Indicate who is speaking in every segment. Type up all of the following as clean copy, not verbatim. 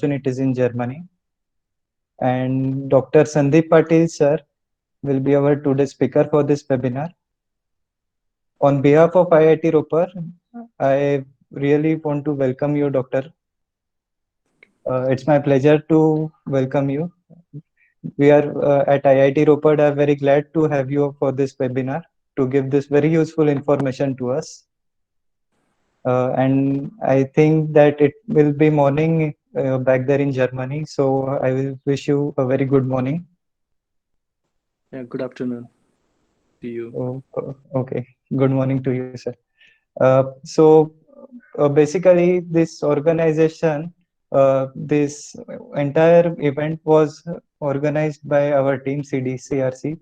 Speaker 1: opportunities in Germany. And Dr. Sandeep Patil, sir, will be our today's speaker for this webinar. On behalf of IIT Ropar, I really want to welcome you, Doctor. It's my pleasure to welcome you. We are at IIT Ropar are very glad to have you for this webinar to give this very useful information to us. And I think that it will be morning back there in Germany. So I will wish you a very good morning.
Speaker 2: Yeah, good afternoon to you.
Speaker 1: Okay, good morning to you, sir. So basically, this organization, this entire event was organized by our team CDCRC,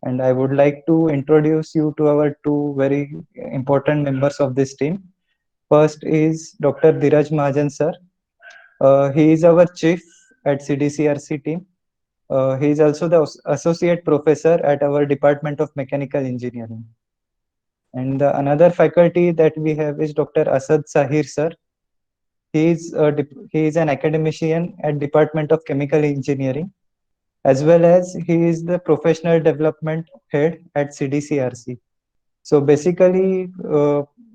Speaker 1: and I would like to introduce you to our two very important members of this team. First is Dr. Dhiraj Mahajan, sir. He is our chief at CDCRC team. He is also the associate professor at our Department of Mechanical Engineering. And the another faculty that we have is Dr. Asad Sahir, sir. He is an academician at Department of Chemical Engineering, as well as he is the professional development head at CDCRC. So basically,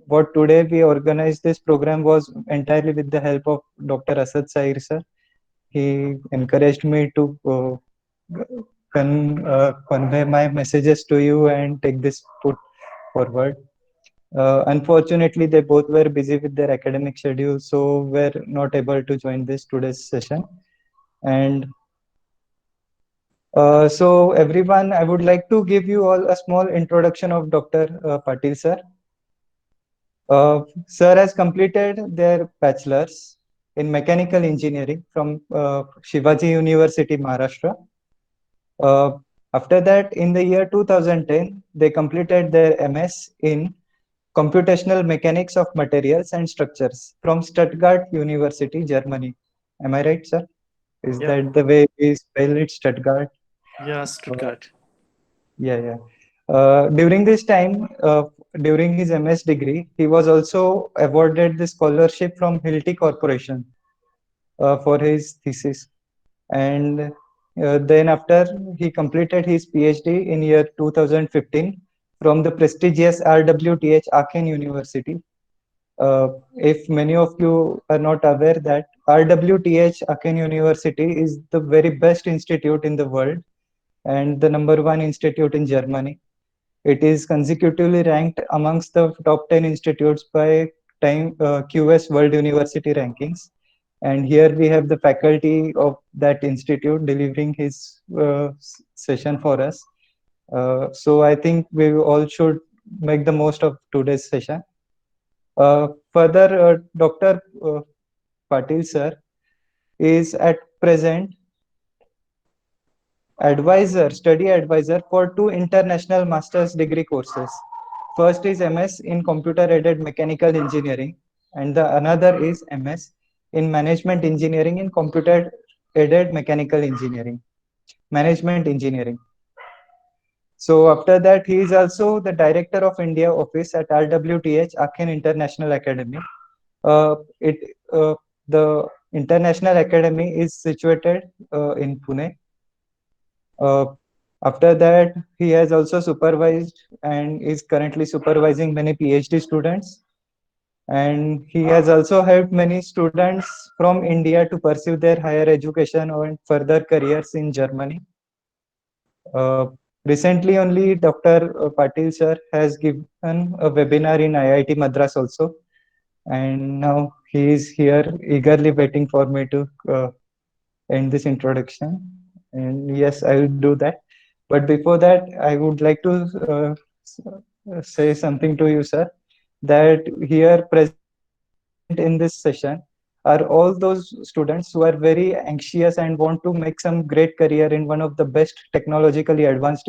Speaker 1: what today we organized this program was entirely with the help of Dr. Asad Sahir, sir. He encouraged me to convey my messages to you and take this put forward. Unfortunately, they both were busy with their academic schedule, so were not able to join this today's session. And so, everyone, I would like to give you all a small introduction of Dr. Patil, sir. Sir has completed their bachelor's in mechanical engineering from Shivaji University, Maharashtra. Uh, After that, in the year 2010, they completed their MS in Computational Mechanics of Materials and Structures from Stuttgart University, Germany. Am I right, sir? Is
Speaker 2: Yeah,
Speaker 1: that the way we spell it, Stuttgart?
Speaker 2: yeah,
Speaker 1: Uh,
Speaker 2: Stuttgart.
Speaker 1: yeah, yeah. During this time, during his MS degree, he was also awarded the scholarship from Hilti Corporation for his thesis. And then after he completed his PhD in year 2015 from the prestigious RWTH Aachen University. If many of you are not aware that RWTH Aachen University is the very best institute in the world and the number one institute in Germany. It is consecutively ranked amongst the top 10 institutes by Time QS World University Rankings. And here we have the faculty of that institute delivering his session for us. So I think we all should make the most of today's session. Further, Dr. Patil sir is at present study advisor for two international master's degree courses. First is MS in computer aided mechanical engineering, and the another is MS in management engineering in computer aided mechanical engineering, management engineering. So after that, he is also the director of India office at RWTH Aachen International Academy. It The International Academy is situated in Pune. Uh, After that, he has also supervised and is currently supervising many PhD students. And he has also helped many students from India to pursue their higher education and further careers in Germany. Uh, Recently, only Dr. Patil sir has given a webinar in IIT Madras also. And now he is here eagerly waiting for me to end this introduction. And yes, I will do that. But before that, I would like to say something to you, sir, that here present in this session are all those students who are very anxious and want to make some great career in one of the best technologically advanced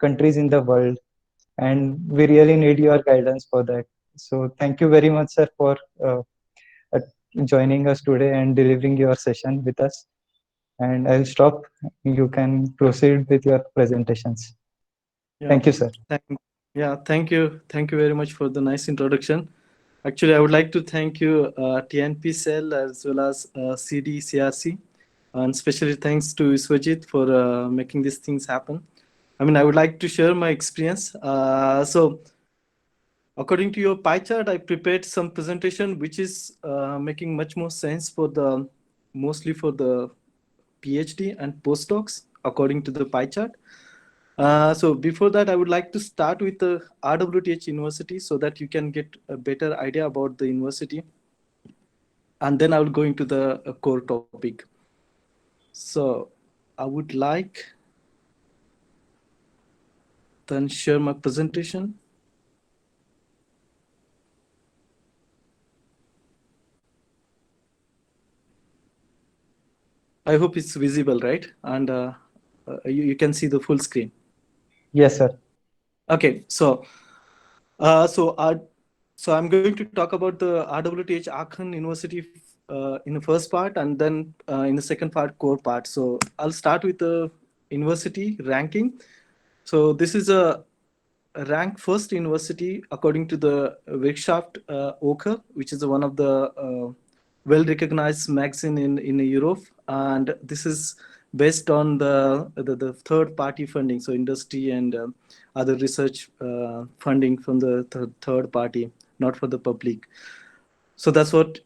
Speaker 1: countries in the world. And we really need your guidance for that. So thank you very much, sir, for uh, joining us today and delivering your session with us. And I'll stop. You can proceed with your presentations.
Speaker 2: Yeah,
Speaker 1: Thank you, sir.
Speaker 2: thank, yeah, thank you very much for the nice introduction. Actually, I would like to thank you, TNP Cell, as well as CDCRC, and especially thanks to Swajit for making these things happen. I mean, I would like to share my experience. According to your pie chart, I prepared some presentation which is making much more sense for the mostly for the PhD and postdocs according to the pie chart. So before that, I would like to start with the RWTH University so that you can get a better idea about the university, and then I will go into the core topic. So I would like then share my presentation. I hope it's visible, right? And you can see the full screen.
Speaker 1: Yes, sir.
Speaker 2: Okay, uh, so uh, so I'm going to talk about the RWTH Aachen University in the first part, and then in the second part, core part. So I'll start with the university ranking. So this is a ranked first university according to the Wirtschaft Oker, which is one of the well-recognized magazine in Europe, and this is based on the third-party funding, so industry and other research funding from the third party, not for the public. So that's what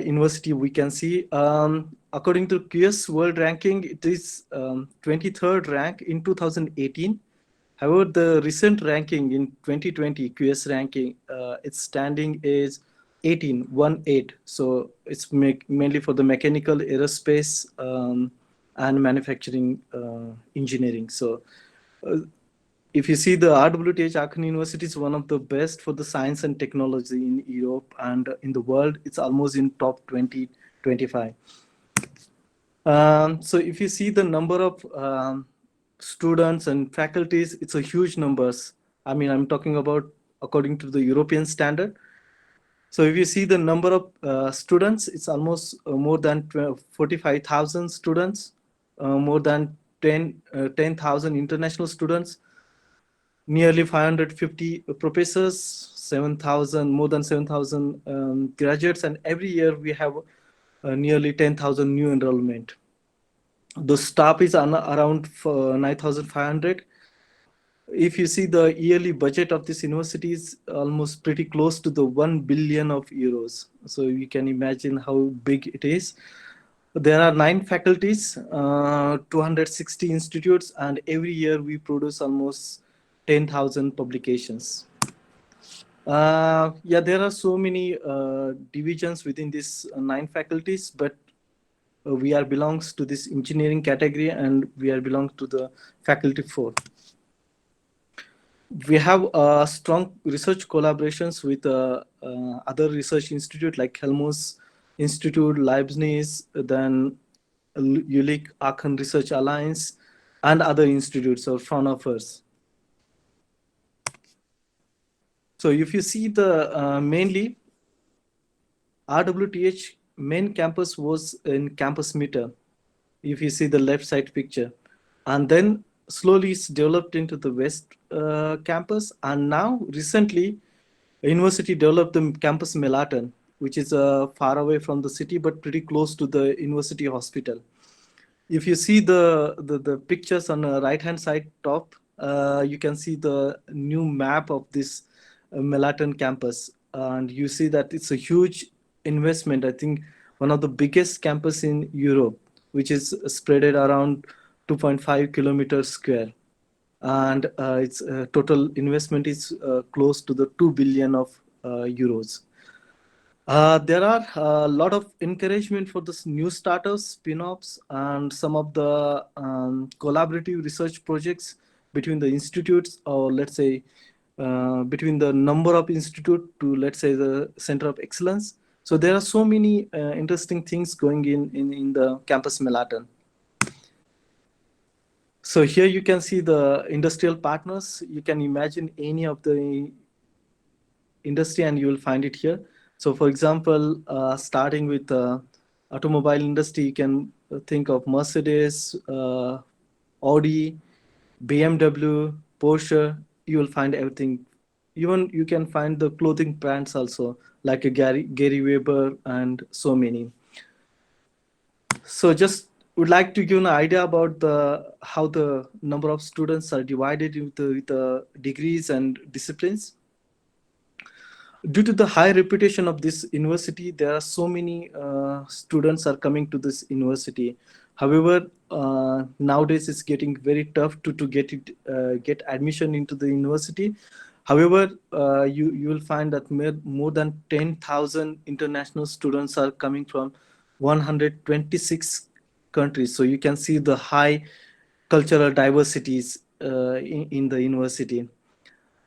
Speaker 2: university we can see. According to QS World Ranking, it is 23rd rank in 2018. However, the recent ranking in 2020 QS ranking, its standing is 18. So it's mainly for the mechanical, aerospace, and manufacturing engineering. So uh, if you see the RWTH Aachen University is one of the best for the science and technology in Europe and in the world. It's almost in top 20, 25. So if you see the number of students and faculties, it's a huge numbers. I mean, I'm talking about according to the European standard. So if you see the number of students, it's almost more than 45,000 students, more than 10,000 international students, nearly 550 professors, 7,000, more than 7,000 graduates, and every year we have nearly 10,000 new enrollment. The staff is around 9,500. If you see the yearly budget of this university is almost pretty close to the 1 billion of euros. So you can imagine how big it is. There are 9 faculties, 260 institutes, and every year we produce almost 10,000 publications. Yeah, there are so many divisions within these 9 faculties, but we are belongs to this engineering category, and we are belongs to the faculty 4. We have strong research collaborations with other research institute like Helmholtz Institute, Leibniz, then Jülich Aachen Research Alliance, and other institutes or Fraunhofer's. So if you see the mainly RWTH main campus was in campus meter, if you see the left side picture, and then slowly it's developed into the west campus, and now recently university developed the campus Melatan, which is far away from the city but pretty close to the university hospital. If you see the pictures on the right hand side top, you can see the new map of this Melatan campus, and you see that it's a huge investment. I think one of the biggest campus in Europe, which is spreaded around 2.5 kilometers square, and its total investment is close to the 2 billion of euros. There are a lot of encouragement for this new startups, spin-offs, and some of the collaborative research projects between the institutes, or let's say between the number of institute to, let's say, the center of excellence. So there are so many interesting things going in the campus Melatan. So here you can see the industrial partners. You can imagine any of the industry and you will find it here. So for example, starting with the automobile industry, you can think of Mercedes, Audi, BMW, Porsche. You will find everything. Even you can find the clothing brands also, like a Gary Weber and so many. So just would like to give an idea about the how the number of students are divided into the degrees and disciplines. Due to the high reputation of this university, there are so many students are coming to this university. However, nowadays it's getting very tough to get admission into the university. However, you will find that more than 10,000 international students are coming from 126 countries. So you can see the high cultural diversities in the university.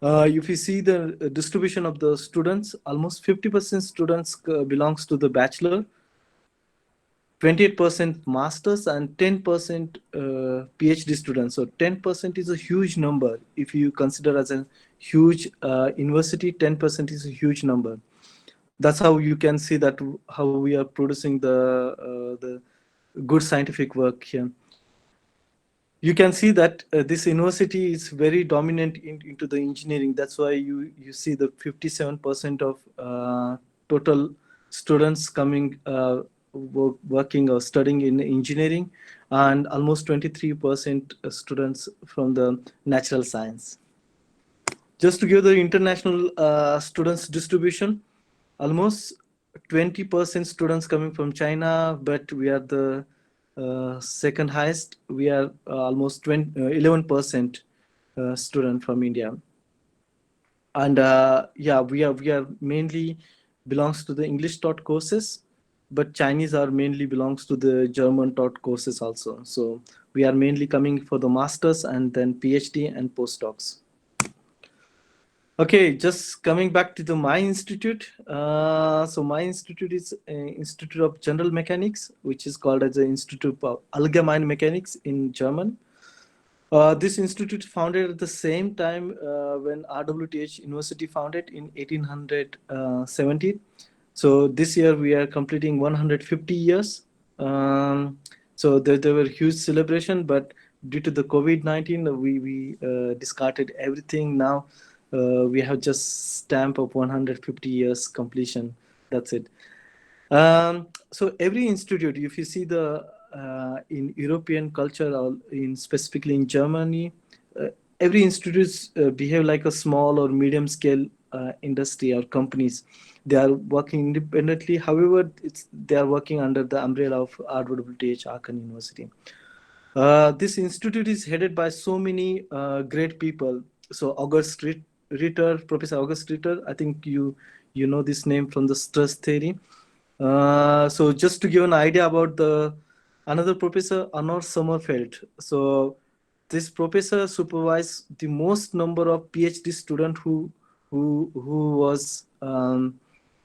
Speaker 2: If you see the distribution of the students, almost 50% students belongs to the bachelor, 28% masters, and 10% PhD students. So 10% is a huge number. If you consider as a huge university, 10% is a huge number. That's how you can see that how we are producing the good scientific work here. You can see that this university is very dominant into the engineering. That's why you see the 57% of total students coming working or studying in engineering, and almost 23% students from the natural science. Just to give the international students distribution, almost 20% students coming from China, but we are the second highest. We are almost 11% student from India. And yeah, we are mainly belongs to the English taught courses, but Chinese are mainly belongs to the German taught courses also. So we are mainly coming for the masters and then PhD and postdocs. Okay, just coming back to the my institute. So my institute is Institute of General Mechanics, which is called as the Institute of Allgemeine Mechanics in German. This institute founded at the same time when RWTH University founded in 1870. So this year we are completing 150 years. So there were huge celebration, but due to the COVID-19, we discarded everything. Now we have just stamp of 150 years completion. That's it. So every institute, if you see the in European culture or in specifically in Germany, every institutes behave like a small or medium scale industry or companies. They are working independently. However, they are working under the umbrella of RWTH Aachen University. This institute is headed by so many great people. So Ritter, Professor August Ritter, I think you know this name from the stress theory. So just to give an idea about the another professor, Anor Sommerfeld. So this professor supervised the most number of PhD students who was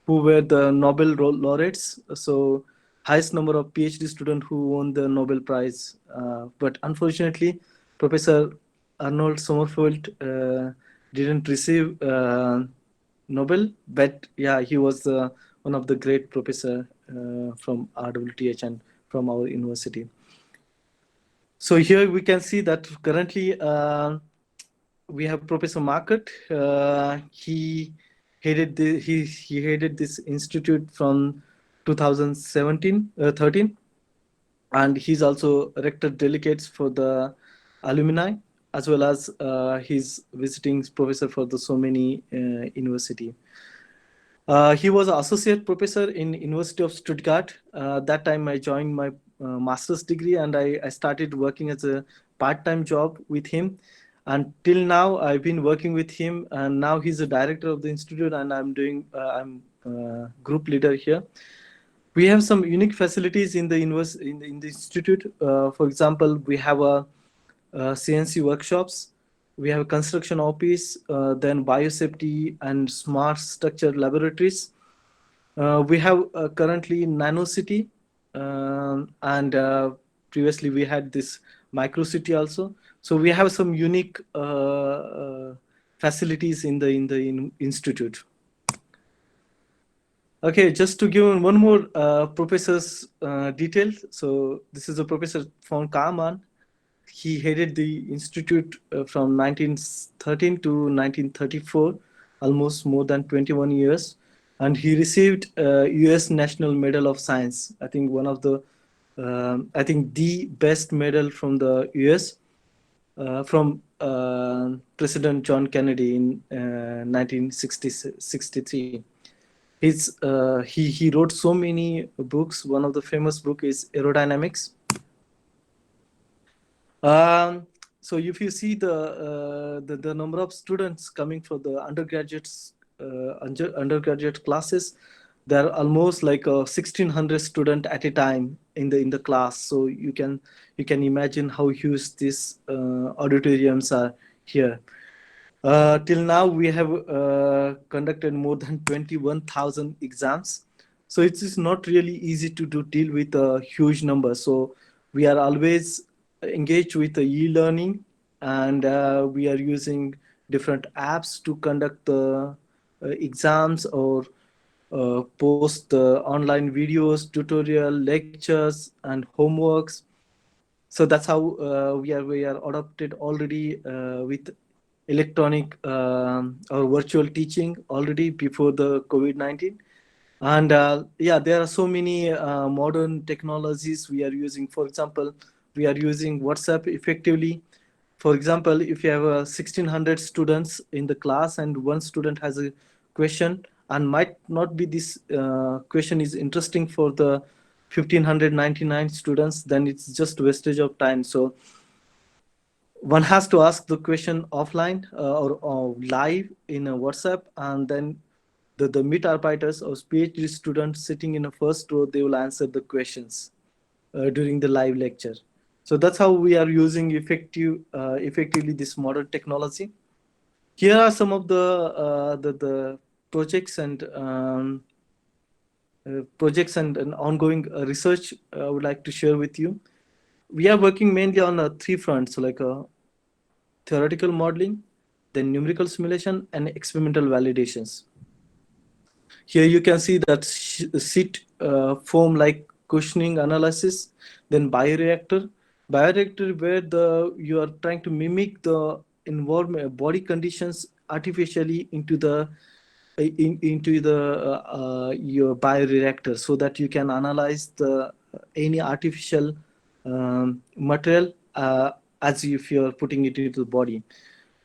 Speaker 2: who were the Nobel laureates. So highest number of PhD students who won the Nobel Prize. But unfortunately, Professor Arnold Sommerfeld didn't receive Nobel. But yeah, he was one of the great professor from RWTH and from our university. So here we can see that currently we have Professor Market. He headed this institute from 2017 13, and he's also rector delegates for the alumni, as well as he's visiting professor for the so many university. He was an associate professor in University of Stuttgart. That time I joined my master's degree, and I started working as a part-time job with him. And till now, I've been working with him, and now he's the director of the institute, and I'm group leader here. We have some unique facilities in the in the institute. For example, we have a CNC workshops. We have a construction office, then biosafety and smart structure laboratories. We have currently Nano City, and previously we had this Micro City also. So we have some unique facilities in the institute. Okay, just to give one more professor's details. So this is a professor von Kahmann. He headed the institute from 1913 to 1934, almost more than 21 years. and he received U.S. National Medal of Science. I think one of the, I think the best medal from the U.S. From President John Kennedy in 1963. He wrote so many books. One of the famous book is Aerodynamics. Um, so if you see the number of students coming for the undergraduate classes, there are almost like 1,600 student at a time in the class. So you can imagine how huge these auditoriums are here. Till now, we have conducted more than 21,000 exams. So it is not really easy to deal with a huge number. So we are always engaged with the e-learning, and we are using different apps to conduct the exams or post the online videos, tutorial, lectures, and homeworks. So that's how we are adopted already with electronic or virtual teaching already before the COVID-19. And yeah, there are so many modern technologies we are using. For example, we are using WhatsApp effectively. For example, if you have 1,600 students in the class and one student has a question and might not be this question is interesting for the 1,599 students, then it's just wastage of time. So one has to ask the question offline or live in a WhatsApp, and then the Mitarbiters or PhD students sitting in the first row, they will answer the questions during the live lecture. So that's how we are using effectively this modern technology. Here are some of the projects and ongoing research I would like to share with you. We are working mainly on three fronts, so like theoretical modeling, then numerical simulation, and experimental validations. Here you can see that seat form like cushioning analysis, then bioreactor. Bioreactor where you are trying to mimic the environment, body conditions artificially into the your bioreactor, so that you can analyze the any artificial material as if you are putting it into the body.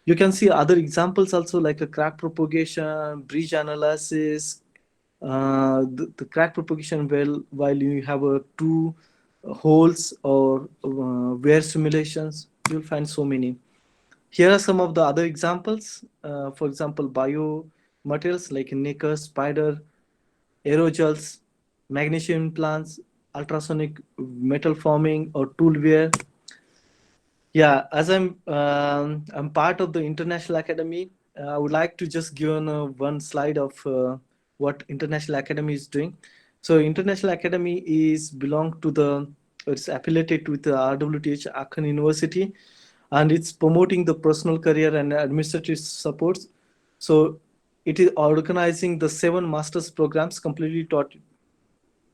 Speaker 2: You can see other examples also, like a crack propagation, breach analysis, the crack propagation while you have two holes or wear simulations. You'll find so many. Here are some of the other examples. For example, bio materials like nacre, spider, aerogels, magnesium implants, ultrasonic metal forming, or tool wear. Yeah, as I'm part of the International Academy, I would like to just give one slide of what International Academy is doing. So International Academy is belong to it's affiliated with the RWTH Aachen University, and it's promoting the personal career and administrative supports. So it is organizing the 7 master's programs completely taught,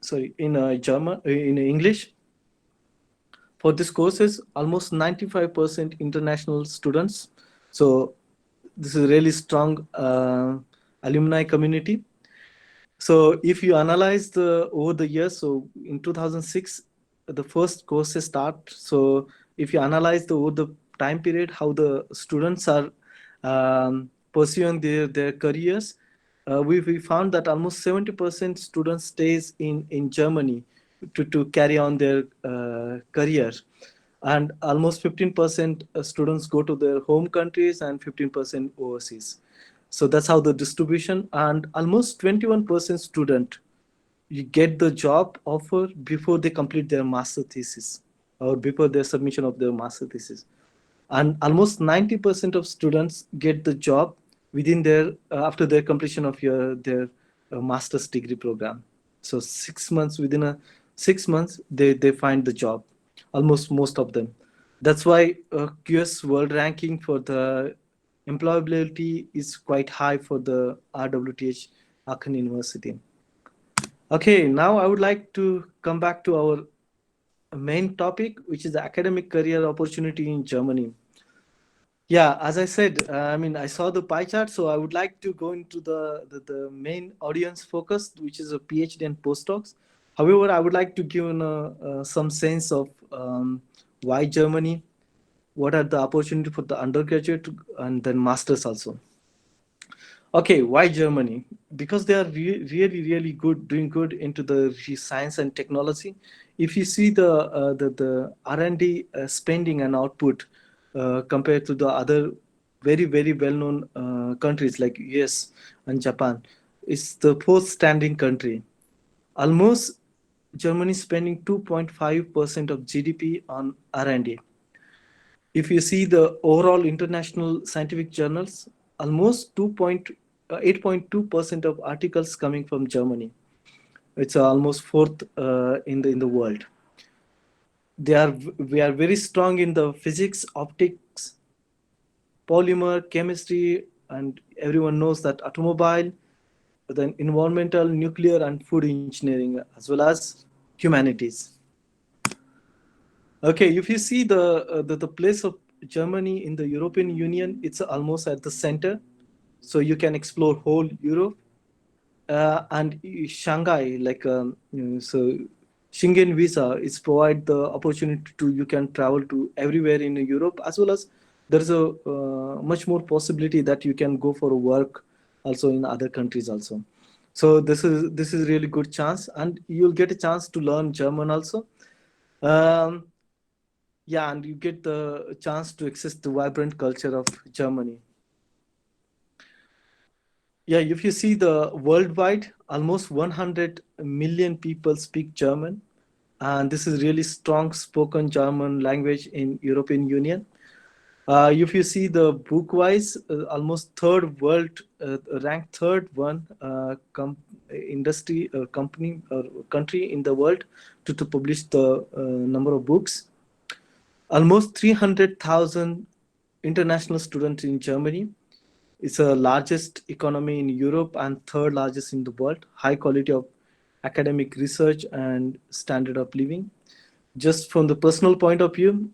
Speaker 2: sorry, in German, in English. For this courses, almost 95% international students. So this is a really strong alumni community. So if you analyze the over the years, so in 2006, the first courses start. So if you analyze the over the time period, how the students are pursuing their careers, we found that almost 70% students stays in Germany to carry on their career, and almost 15% students go to their home countries and 15% overseas. So that's how the distribution, and almost 21% student you get the job offer before they complete their master thesis or before their submission of their master thesis, and almost 90% of students get the job within their after their completion of their master's degree program. So 6 months, within a 6 months they find the job, almost most of them. That's why QS world ranking for the employability is quite high for the RWTH Aachen University. Okay, now I would like to come back to our main topic, which is the academic career opportunity in Germany. Yeah, as I said, I mean, I saw the pie chart, so I would like to go into the main audience focus, which is a PhD and postdocs. However, I would like to give some sense of why Germany, what are the opportunity for the undergraduate and then masters also. Okay, why Germany? Because they are really, really good, doing good into the science and technology. If you see the R&D spending and output compared to the other very well-known countries like US and Japan, it's the fourth standing country. Almost Germany spending 2.5% of GDP on R&D. If you see the overall international scientific journals, almost 8.2% of articles coming from Germany. It's almost fourth in the world. We are very strong in the physics, optics, polymer, chemistry, and everyone knows that automobile, then environmental, nuclear, and food engineering, as well as humanities. Okay, if you see the place of Germany in the European Union, it's almost at the center, so you can explore whole Europe. And Shanghai, like so, Schengen visa is provide the opportunity to you can travel to everywhere in Europe, as well as there is a much more possibility that you can go for work also in other countries also. So this is really good chance, and you'll get a chance to learn German also. Um, yeah, and you get the chance to access the vibrant culture of Germany. Yeah, if you see the worldwide, almost 100 million people speak German, and this is really strong spoken German language in European Union. If you see the book-wise, almost third world, ranked third one industry company or country in the world to publish the number of books. Almost 300,000 international students in Germany. It's the largest economy in Europe and third largest in the world. High quality of academic research and standard of living. Just from the personal point of view,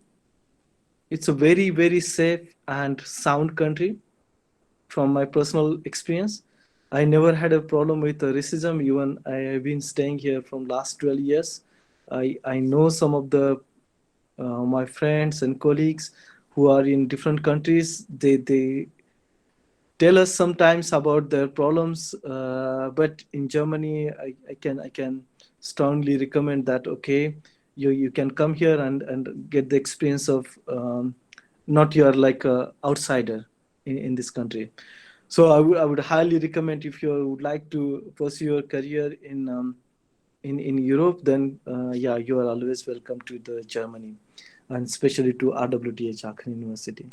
Speaker 2: it's a very safe and sound country. From my personal experience, I never had a problem with racism. Even I have been staying here from last 12 years. I know some of the my friends and colleagues who are in different countries. They tell us sometimes about their problems, but in Germany, I can strongly recommend that. Okay, you can come here and get the experience of not you're like a outsider in this country. So I would highly recommend, if you would like to pursue your career in Europe, then yeah, you are always welcome to the Germany, and especially to RWTH Aachen University.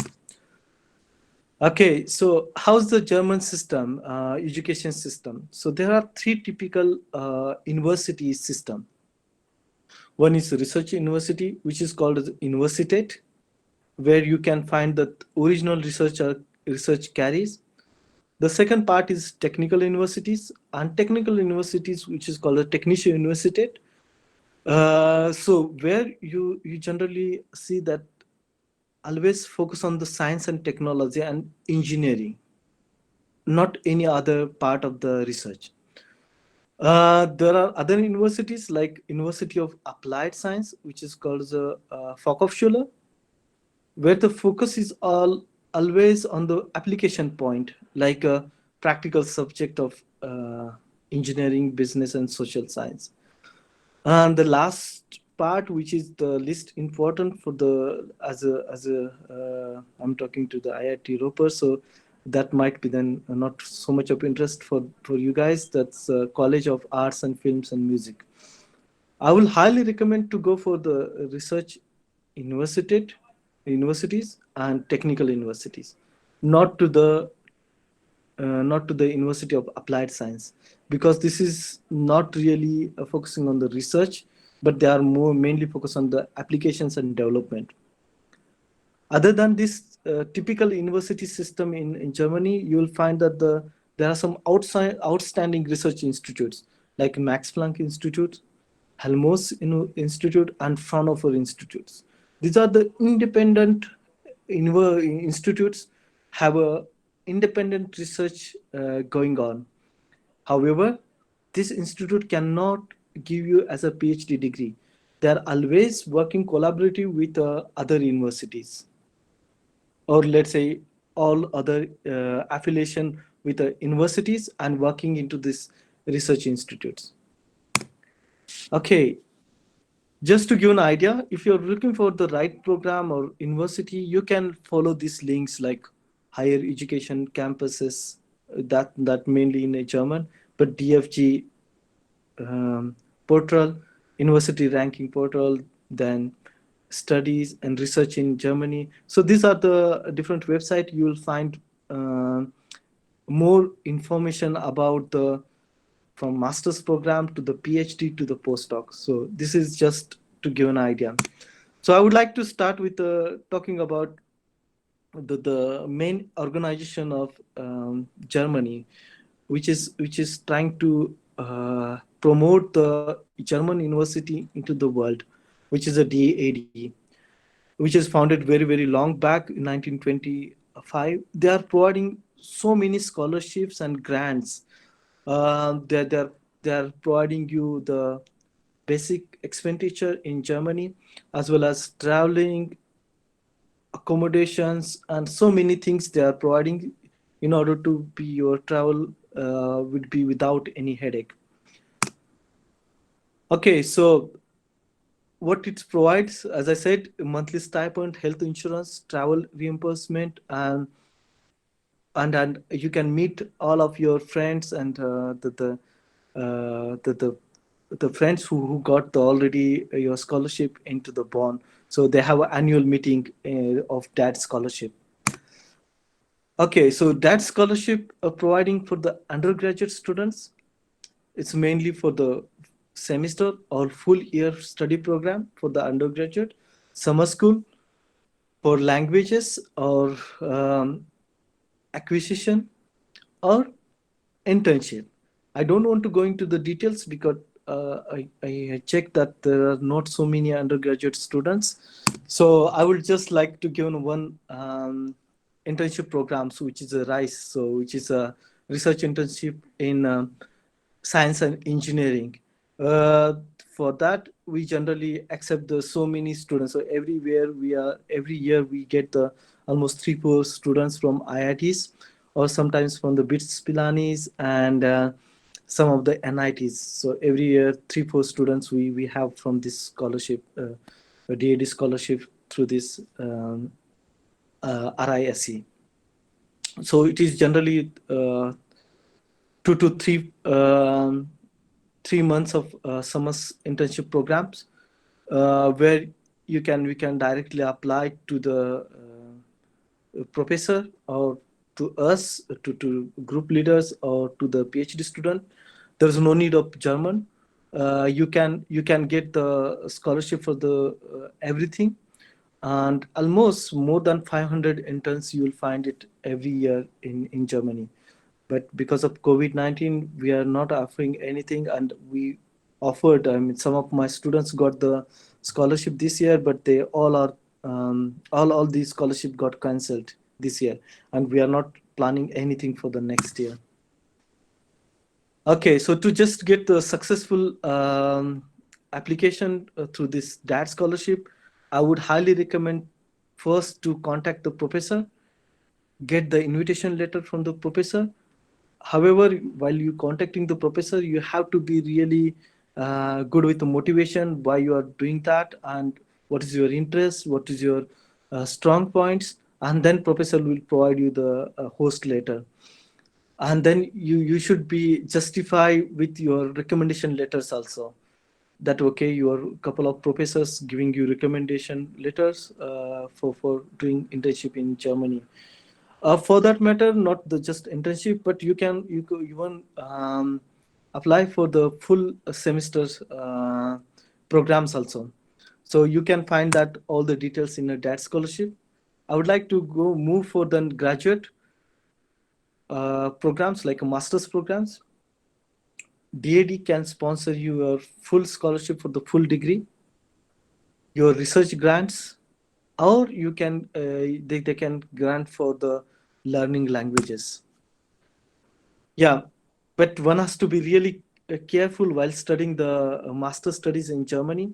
Speaker 2: Okay, so how's the German system, education system? So there are three typical university system. One is research university, which is called as Universität, where you can find the original research carries. The second part is technical universities, and technical universities, which is called a Technische Universität. So where you generally see that always focus on the science and technology and engineering, not any other part of the research. There are other universities like University of Applied Science, which is called the Fachhochschule, where the focus is always on the application point, like a practical subject of engineering, business, and social science. And the last part, which is the least important for the as a I'm talking to the IIT Ropar, so that might be then not so much of interest for you guys. That's College of Arts and Films and Music. I will highly recommend to go for the research university, universities and technical universities, not to the University of Applied Science, because this is not really focusing on the research, but they are more mainly focused on the applications and development. Other than this typical university system in Germany, you will find that there are some outstanding research institutes like Max Planck Institute, Institute, and Fraunhofer Institutes. These are the independent institutes have a independent research going on. However, this institute cannot give you as a PhD degree. They are always working collaborative with other universities, or let's say all other affiliation with universities and working into this research institutes. Okay, just to give an idea, if you're looking for the right program or university, you can follow these links like higher education campuses, that mainly in German, but DFG portal, university ranking portal, then studies and research in Germany. So these are the different website you will find uh, more information about the from master's program to the PhD to the postdoc. So this is just to give an idea. So I would like to start with talking about the main organization of Germany, which is trying to promote the German university into the world, which is a DAD, which is founded very long back in 1925. They are providing so many scholarships and grants. They are providing you the basic expenditure in Germany, as well as traveling, accommodations, and so many things they are providing in order to be your travel would be without any headache. Okay, so what it provides, as I said, monthly stipend, health insurance, travel reimbursement, and you can meet all of your friends and the friends who got the already your scholarship into the bond. So they have an annual meeting of that scholarship. Okay, so that scholarship providing for the undergraduate students, it's mainly for the semester or full year study program for the undergraduate, summer school for languages or acquisition or internship. I don't want to go into the details because I checked that there are not so many undergraduate students. So I would just like to give one internship programs, which is a RISE, so which is a research internship in science and engineering. Uh, for that, we generally accept the so many students. So every year we get the almost 3 4 students from IITs, or sometimes from the BITS Pilanis and some of the NITs. So every year 3 4 students we have from this scholarship, a DAD scholarship through this RISE. So it is generally 2 to 3 months of summer internship programs, where we can directly apply to the professor or to us, to group leaders or to the PhD student. There is no need of German. You can get the scholarship for the everything, and almost more than 500 interns you will find it every year in Germany. But because of COVID-19, we are not offering anything, and we offered. I mean, some of my students got the scholarship this year, but they all are all these scholarship got cancelled this year, and we are not planning anything for the next year. Okay, so to just get the successful application through this DAD scholarship, I would highly recommend first to contact the professor, get the invitation letter from the professor. However, while you contacting the professor, you have to be really good with the motivation why you are doing that, and what is your interest, what is your strong points, and then professor will provide you the host letter. And then you should be justify with your recommendation letters also, that okay, your couple of professors giving you recommendation letters for doing internship in Germany. For that matter, not the just internship, but you could even apply for the full semesters programs also. So you can find that all the details in a DAT scholarship. I would like to go move for the graduate programs like master's programs. DAD can sponsor your full scholarship for the full degree, your research grants, or you can they can grant for the learning languages. Yeah, but one has to be really careful while studying the master studies in Germany,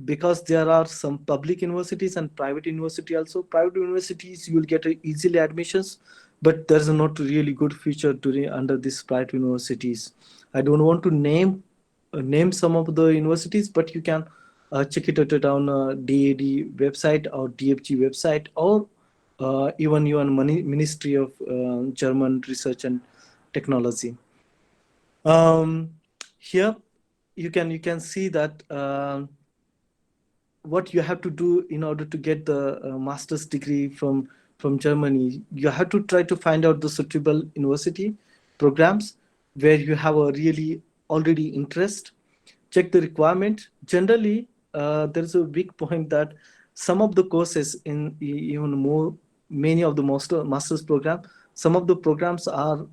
Speaker 2: because there are some public universities and private university also. Private universities you will get easily admissions, but there's not really good future during under these private universities. I don't want to name some of the universities, but you can check it out on DAD website or DFG website, or even your Ministry of German Research and Technology. Um, Here you can see that what you have to do in order to get the master's degree from Germany. You have to try to find out the suitable university programs where you have a really already interest. Check the requirement. Generally, there is a big point that some of the courses in even more many of the master's program, some of the programs are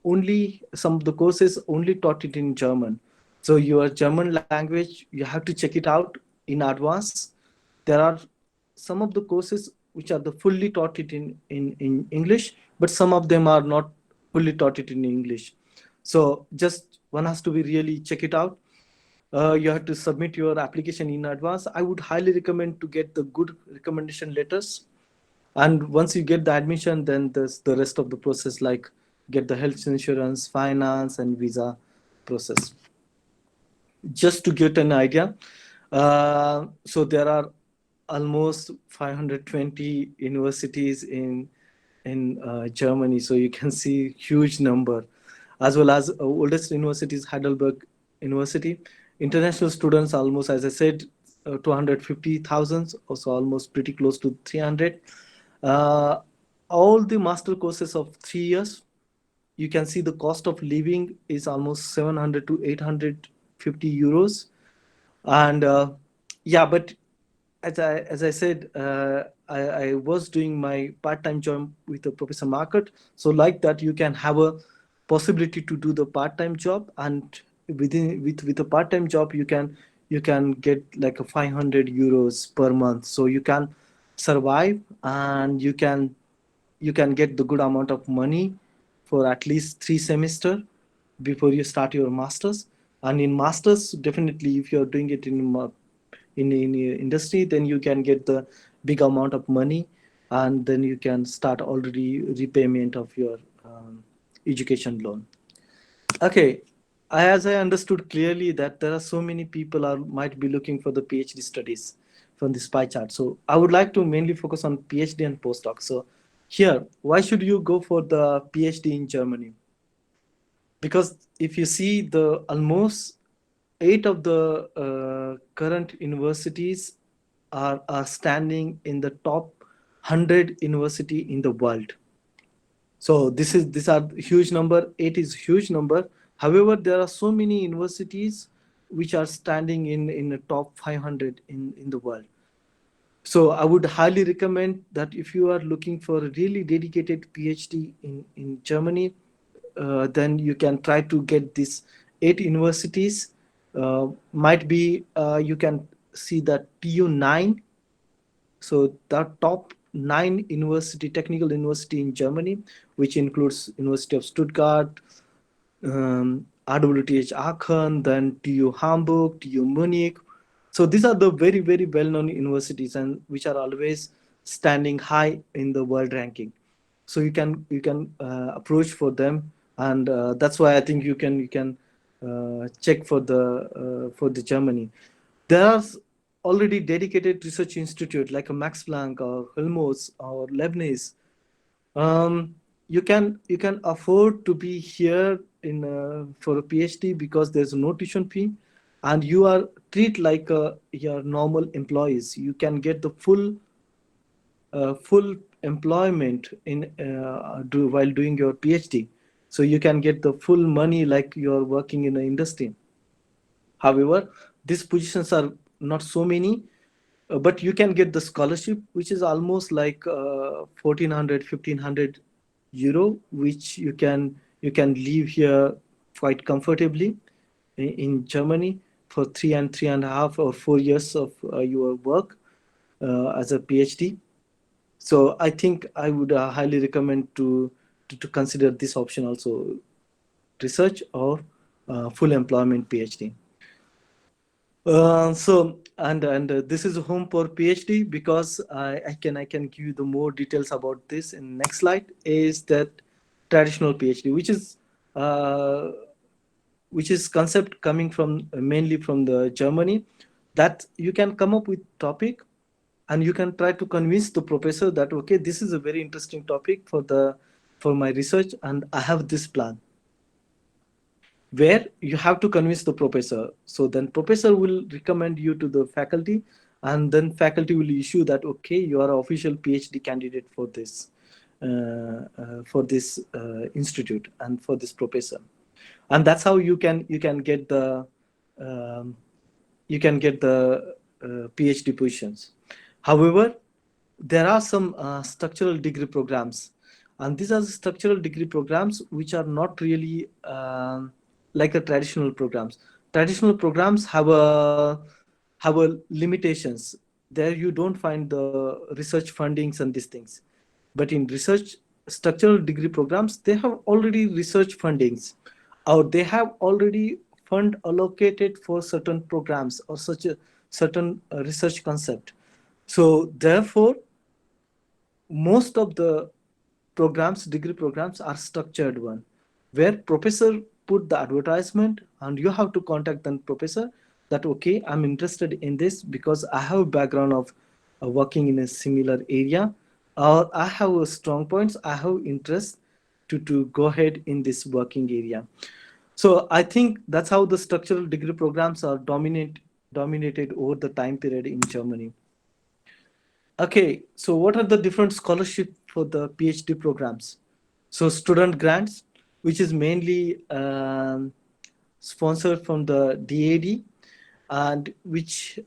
Speaker 2: only some of the courses only taught it in German. So your German language, you have to check it out in advance. There are some of the courses which are the fully taught it in English, but some of them are not fully taught it in English. So just one has to be really check it out. You have to submit your application in advance. I would highly recommend to get the good recommendation letters, and once you get the admission, then there's the rest of the process, like get the health insurance, finance, and visa process. Just to get an idea, so there are almost 520 universities in Germany, so you can see huge number, as well as oldest university is Heidelberg University. International students almost, as I said, 250,000, also almost pretty close to 300. uh, all the master courses of 3 years, you can see the cost of living is almost 700 to 850 euros. And yeah, but as I said, I was doing my part-time job with the Professor Market. So like that, you can have a possibility to do the part-time job, and with a part-time job, you can get like a 500 euros per month. So you can survive, and you can get the good amount of money for at least 3 semester before you start your masters. And in masters, definitely, if you're doing it in industry, then you can get the big amount of money, and then you can start already repayment of your education loan. Okay, as I understood clearly that there are so many people are might be looking for the PhD studies from this pie chart. So I would like to mainly focus on PhD and postdoc. So here, why should you go for the PhD in Germany? Because if you see the almost 8 of the current universities are standing in the top 100 university in the world. So these are huge number. 8 is huge number. However, there are so many universities which are standing in the top 500 in the world. So I would highly recommend that if you are looking for a really dedicated PhD in Germany, then you can try to get these 8 universities. Might be you can see that TU9. So the top 9 technical university in Germany, which includes University of Stuttgart, RWTH Aachen, then TU Hamburg, TU Munich. So these are the very, very well-known universities, and which are always standing high in the world ranking. So you can approach for them, and that's why I think you can check for the Germany. There are already dedicated research institute like a Max Planck or Helmholtz or Leibniz. You can afford to be here in for a PhD because there's no tuition fee, and you are treated like your normal employees. You can get the full employment while doing your PhD. So you can get the full money like you're working in an industry. However, these positions are not so many, but you can get the scholarship, which is almost like 1400 euro, which you can live here quite comfortably in Germany for 3 and 3.5 or 4 years of your work. as a PhD. So I think I would highly recommend to consider this option also, research or full employment PhD. So this is home for PhD, because I can give you the more details about this in next slide. Is that traditional PhD, uh, which is concept coming from mainly from the Germany, that you can come up with topic, and you can try to convince the professor that okay, this is a very interesting topic for my research, and I have this plan, where you have to convince the professor. So then professor will recommend you to the faculty, and then faculty will issue that okay, you are an official PhD candidate for this institute and for this professor. And that's how you can get the um, PhD positions. However, there are some structural degree programs, and these are the structural degree programs which are not really like the traditional programs. Traditional programs have a limitations. There you don't find the research fundings and these things. But in research structural degree programs, they have already research fundings, or they have already fund allocated for certain programs or such a certain research concept. So therefore, most of the programs, degree programs, are structured one, where professor put the advertisement, and you have to contact the professor that okay, I'm interested in this because I have background of working in a similar area, or I have a strong points, I have interest to go ahead in this working area. So I think that's how the structural degree programs are dominated over the time period in Germany. Okay, so what are the different scholarship for the PhD programs? So student grants, which is mainly sponsored from the DAD, and which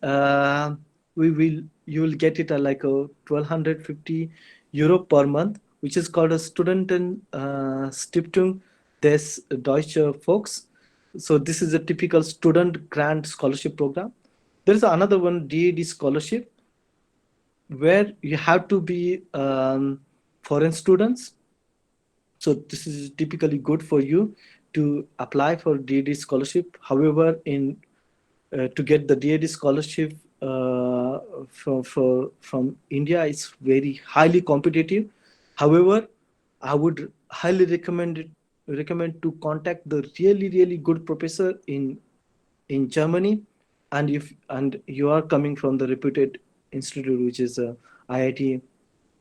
Speaker 2: we will you will get it at like a 1250 euro per month, which is called a Studenten Stiftung des Deutsche Volks. So this is a typical student grant scholarship program. There is another one, DAD scholarship, where you have to be foreign students. So this is typically good for you to apply for DAD scholarship. However, in to get the DAD scholarship from India, is very highly competitive. However, I would highly recommend to contact the really good professor in Germany, and if and you are coming from the reputed institute, which is IIT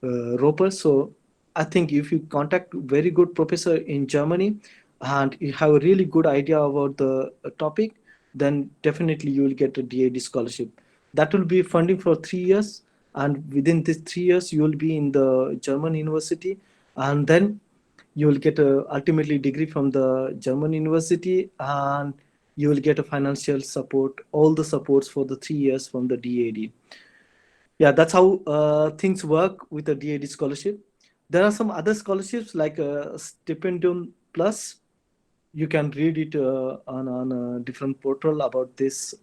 Speaker 2: Ropar. So I think if you contact very good professor in Germany, and you have a really good idea about the topic, then definitely you will get a DAD scholarship. That will be funding for 3 years, and within these 3 years you will be in the German university, and then you will get a ultimately degree from the German university, and you will get a financial support, all the supports for the 3 years from the DAD. Yeah, that's how things work with the DAD scholarship. There are some other scholarships like Stipendium Plus. You can read it on a different portal about this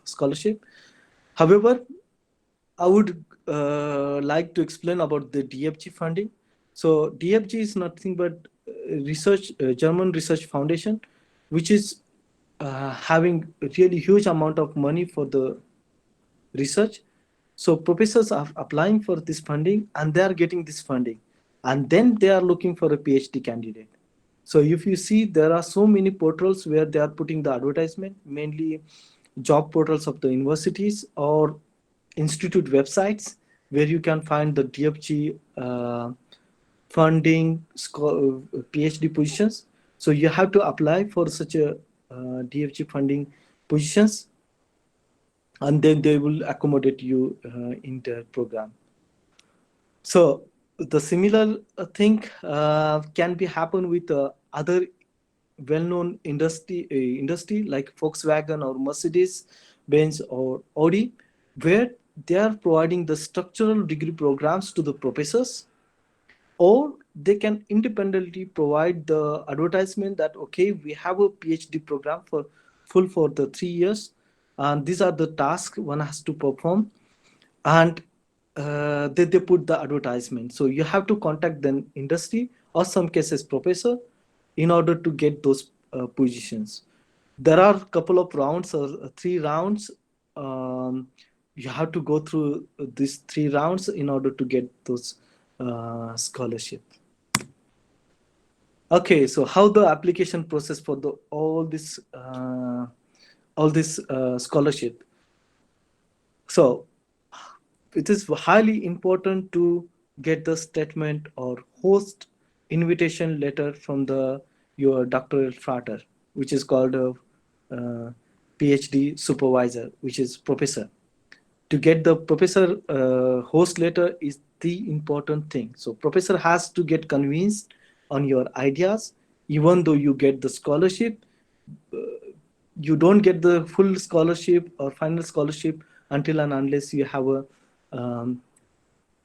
Speaker 2: scholarship. However, I would like to explain about the DFG funding. So DFG is nothing but German Research Foundation, which is having a really huge amount of money for the research. So professors are applying for this funding, and they are getting this funding, and then they are looking for a PhD candidate. So if you see, there are so many portals where they are putting the advertisement, mainly job portals of the universities or institute websites, where you can find the DFG funding PhD positions. So you have to apply for such a DFG funding positions, and then they will accommodate you in their program. So the similar thing can be happen with other well-known industry like Volkswagen or Mercedes Benz or Audi, where they are providing the structural degree programs to the professors, or they can independently provide the advertisement that okay, we have a PhD program for the 3 years, and these are the tasks one has to perform. and they put the advertisement. So you have to contact the industry or some cases professor in order to get those positions. There are a couple of rounds or three rounds. You have to go through these three rounds in order to get those scholarship. Okay, so how the application process for the all this scholarship. So it is highly important to get the statement or host invitation letter from the your doctoral frater, which is called a PhD supervisor, which is professor. To get the professor host letter is the important thing. So professor has to get convinced on your ideas. Even though you get the scholarship, you don't get the full scholarship or final scholarship until and unless you have a um,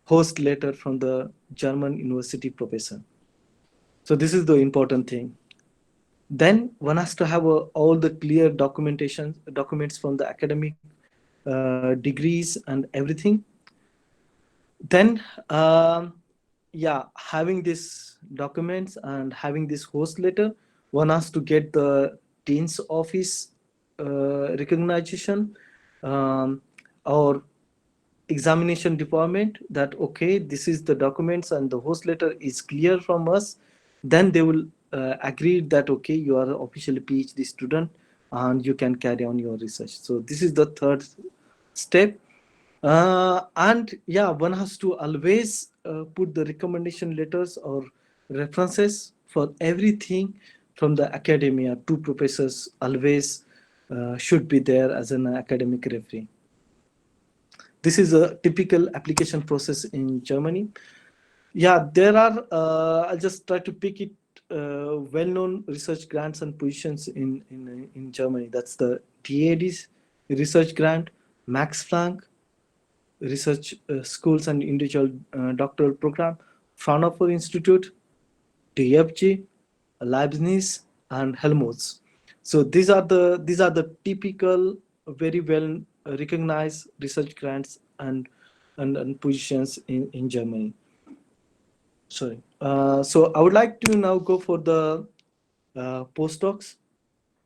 Speaker 2: host letter from the German university professor. So this is the important thing. Then one has to have all the clear documentation documents from the academic degrees and everything. Then yeah, having these documents and having this host letter, one has to get the dean's office recognition, or examination department, that okay, this is the documents and the host letter is clear from us. Then they will agree that okay, you are officially PhD student and you can carry on your research. So this is the third step. And yeah, one has to always put the recommendation letters or references for everything from the academia. Two professors always should be there as an academic referee. This is a typical application process in Germany. Yeah, there are, I'll just try to pick it, well-known research grants and positions in Germany. That's the DAD's research grant, Max Planck research schools and individual doctoral program, Fraunhofer Institute, DFG, Leibniz, and Helmholtz. So these are the typical, very well recognized research grants and positions in Germany. Sorry. So I would like to now go for the postdocs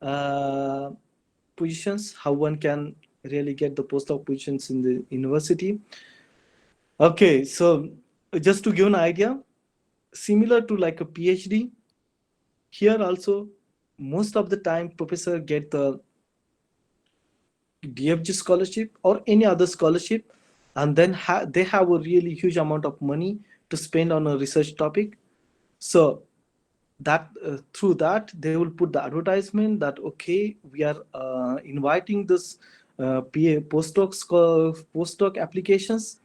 Speaker 2: uh, positions. How one can really get the postdoc positions in the university. Okay, so just to give an idea, similar to like a PhD, here also most of the time professor get the DFG scholarship or any other scholarship, and then they have a really huge amount of money to spend on a research topic. So that through that they will put the advertisement that okay, we are inviting this postdoc applications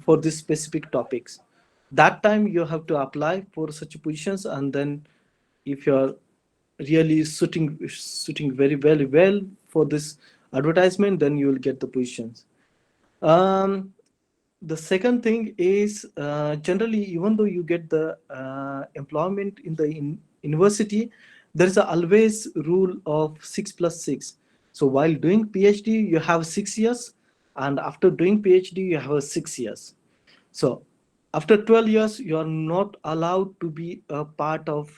Speaker 2: for these specific topics. That time you have to apply for such positions, and then if you are really suiting very well for this advertisement, then you will get the positions. um, the second thing is generally, even though you get the employment in the university, there is a always rule of 6 plus 6. So while doing PhD you have 6 years, and after doing PhD you have 6 years. So after 12 years, you are not allowed to be a part of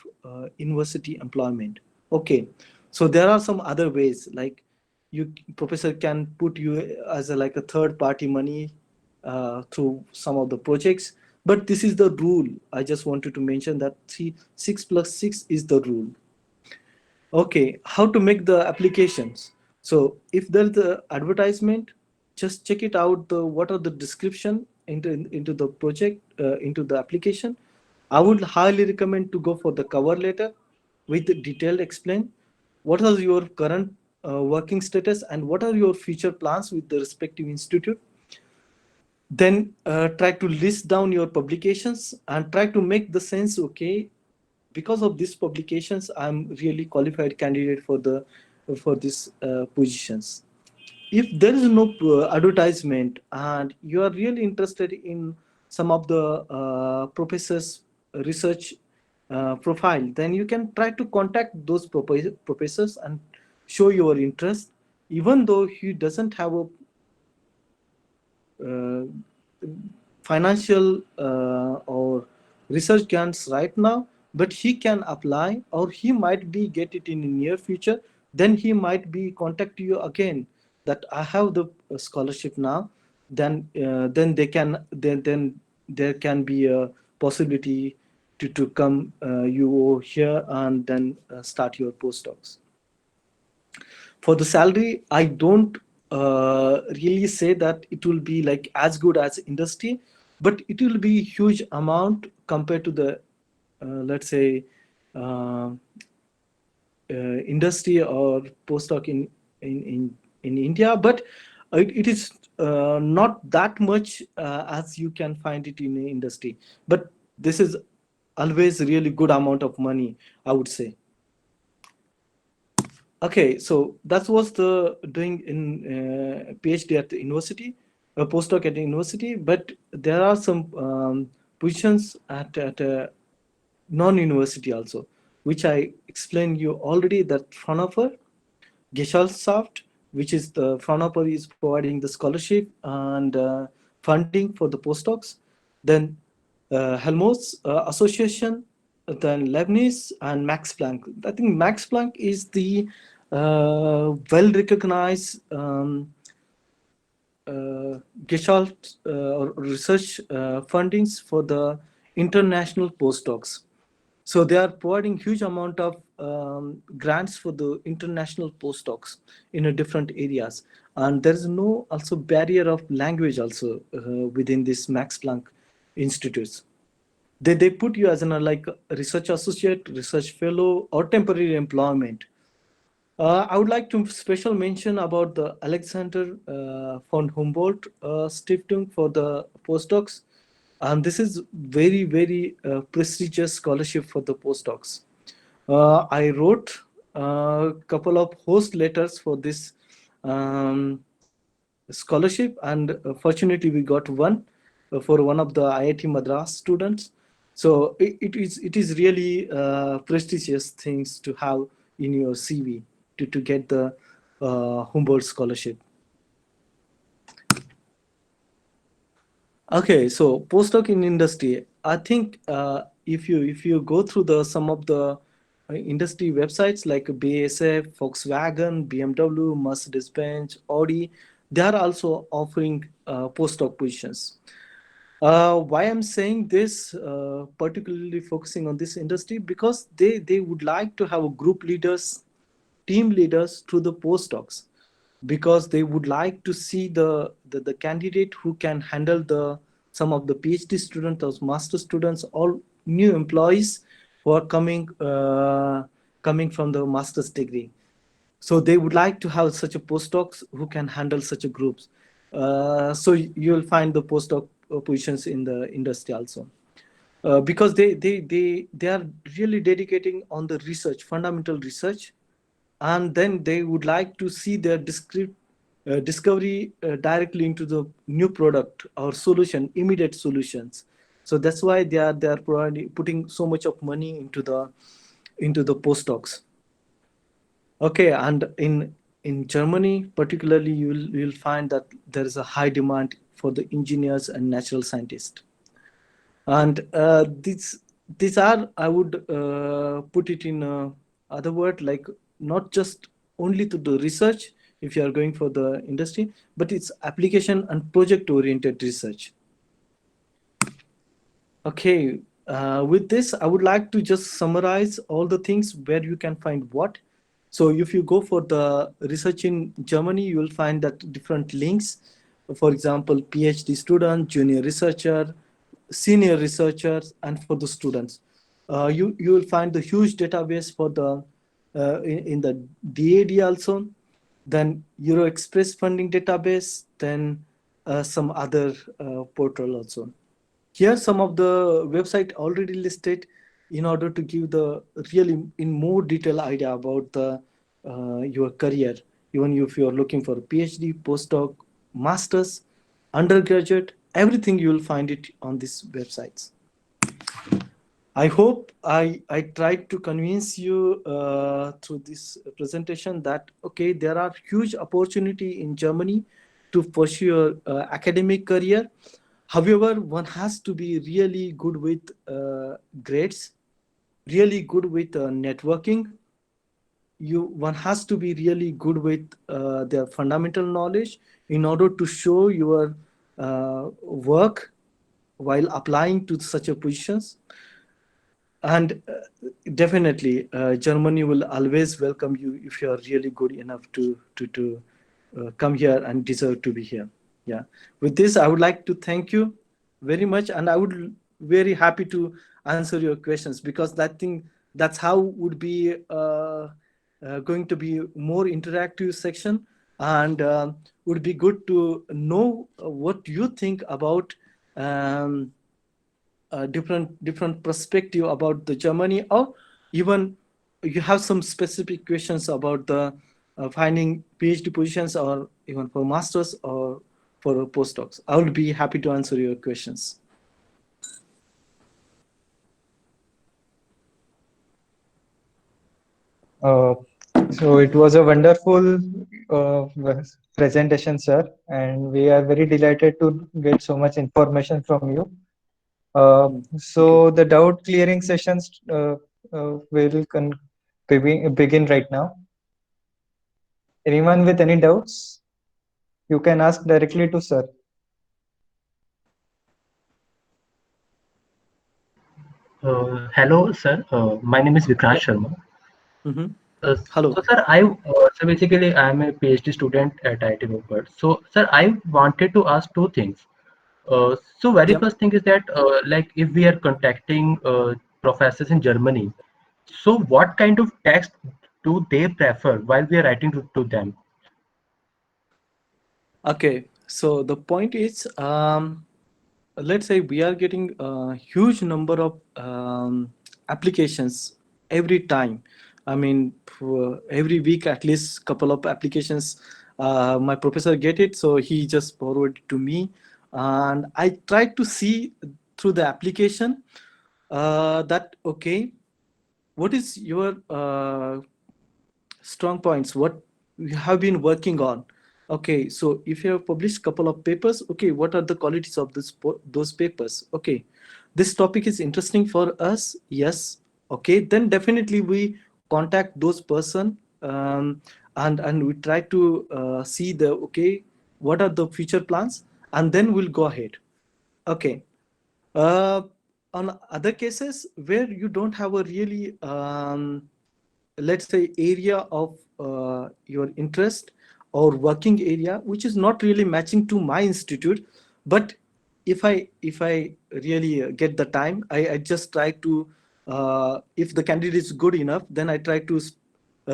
Speaker 2: university employment. Okay. So there are some other ways, like you professor can put you as a, like a third party money through some of the projects. But this is the rule. I just wanted to mention that 6 plus 6 is the rule. Okay, how to make the applications? So if there's the advertisement, just check it out. The what are the description into the project, into the application. I would highly recommend to go for the cover letter with detailed explain what is your current working status and what are your future plans with the respective institute. Then try to list down your publications and try to make the sense. Okay, because of these publications I'm really qualified candidate for these positions. If there is no advertisement and you are really interested in some of the professors research profile, then you can try to contact those professors and show your interest, even though he doesn't have a financial or research grants right now, but he can apply, or he might be get it in the near future. Then he might be contact you again that I have the scholarship now. Then they can then there can be a possibility to come you here and then start your postdocs. For the salary, I don't really say that it will be like as good as industry, but it will be huge amount compared to the let's say uh, industry or postdoc in in, in India. But it is not that much as you can find it in the industry. But this is always really good amount of money, I would say. Okay, so that was the doing in PhD at the university, a postdoc at the university. But there are some positions at a non-university also, which I explained you already. That Fraunhofer, Gesellschaft, which is the Fraunhofer is providing the scholarship and funding for the postdocs. Then Helmholtz Association, then Leibniz and Max Planck. I think Max Planck is the well-recognized Gestalt or research fundings for the international postdocs. So they are providing huge amount of grants for the international postdocs in a different areas, and there is no also barrier of language also within this Max Planck institutes. They put you as an like research associate, research fellow, or temporary employment. I would like to special mention about the Alexander von Humboldt Stiftung for the postdocs, and this is very prestigious scholarship for the postdocs. I wrote a couple of host letters for this um, scholarship, and fortunately we got one for one of the IIT Madras students. So it is really prestigious things to have in your CV to get the Humboldt scholarship. Okay, so postdoc in industry. I think if you go through the some of the industry websites like BASF, Volkswagen, BMW, Mercedes-Benz, Audi, they are also offering postdoc positions. Why I'm saying this, particularly focusing on this industry, because they would like to have a group leaders, team leaders through the postdocs, because they would like to see the candidate who can handle the some of the PhD students or master students or new employees who are coming from the master's degree. So they would like to have such a postdocs who can handle such a groups. So you'll find the postdoc positions in the industry also. Because they are really dedicating on the research, fundamental research, and then they would like to see their discovery directly into the new product or solution, immediate solutions. So that's why they are putting so much of money into the postdocs. Okay, and in Germany particularly, you'll find that there is a high demand for the engineers and natural scientists. And these are, I would put it in other word, like not just only to the research if you are going for the industry, but it's application and project oriented research. Okay, with this, I would like to just summarize all the things where you can find what. So if you go for the research in Germany, you will find that different links. For example, PhD student, junior researcher, senior researchers, and for the students. You will find the huge database for the in the DAD also, then Euro Express funding database, then some other portal also. Here some of the website already listed in order to give the really in more detail idea about the your career, even if you are looking for a PhD, postdoc, masters, undergraduate, everything you will find it on these websites. I hope I tried to convince you through this presentation that okay, there are huge opportunity in Germany to pursue your academic career. However, one has to be really good with grades, really good with networking. One has to be really good with their fundamental knowledge in order to show your work while applying to such a positions. And definitely Germany will always welcome you if you are really good enough to come here and deserve to be here. Yeah, with this I would like to thank you very much, and I would very happy to answer your questions, because that thing, that's how would be going to be more interactive section. And would be good to know what you think about um, different perspective about the Germany, or even you have some specific questions about the finding PhD positions, or even for masters or for postdocs. I will be happy to answer your questions.
Speaker 1: Uh, so it was a wonderful uh, presentation, sir, and we are very delighted to get so much information from you.
Speaker 2: Thank you.
Speaker 1: So the doubt clearing sessions will begin right now. Anyone with any doubts, you can ask directly to sir.
Speaker 3: Hello, sir. My name is Vikrant
Speaker 2: Yeah.
Speaker 3: Sharma.
Speaker 2: Mm-hmm.
Speaker 3: So,
Speaker 2: Hello.
Speaker 3: sir, so basically, I am a PhD student at IIT Ropar. So, sir, I wanted to ask two things. So, very
Speaker 2: Yep.
Speaker 3: first thing is that, like, if we are contacting professors in Germany, so what kind of text do they prefer while we are writing to them?
Speaker 2: Okay. So the point is, let's say we are getting a huge number of applications every time. I mean, for every week at least couple of applications. My professor get it, so he just forwarded to me, and I try to see through the application that okay, what is your strong points, what you have been working on. Okay, so if you have published couple of papers, okay, what are the qualities of those papers? Okay, this topic is interesting for us, yes. Okay, then definitely we contact those person, and we try to see the okay, what are the future plans, and then we'll go ahead. Okay. uh, on other cases where you don't have a really let's say area of your interest or working area which is not really matching to my institute, but if I really get the time, I just try to if the candidate is good enough, then I try to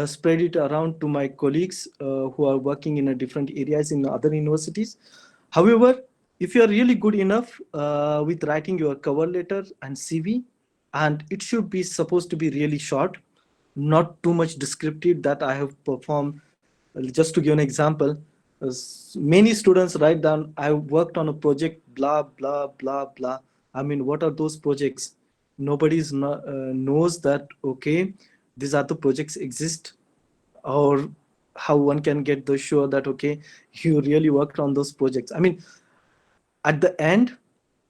Speaker 2: spread it around to my colleagues who are working in a different areas in other universities. However, if you are really good enough with writing your cover letter and CV, and it should be supposed to be really short, not too much descriptive that I have performed. Just to give an example, many students write down, I worked on a project, blah, blah, blah, blah. I mean, what are those projects? Nobody's knows that, okay, these are the projects exist, or how one can get the sure that, okay, you really worked on those projects. I mean, at the end,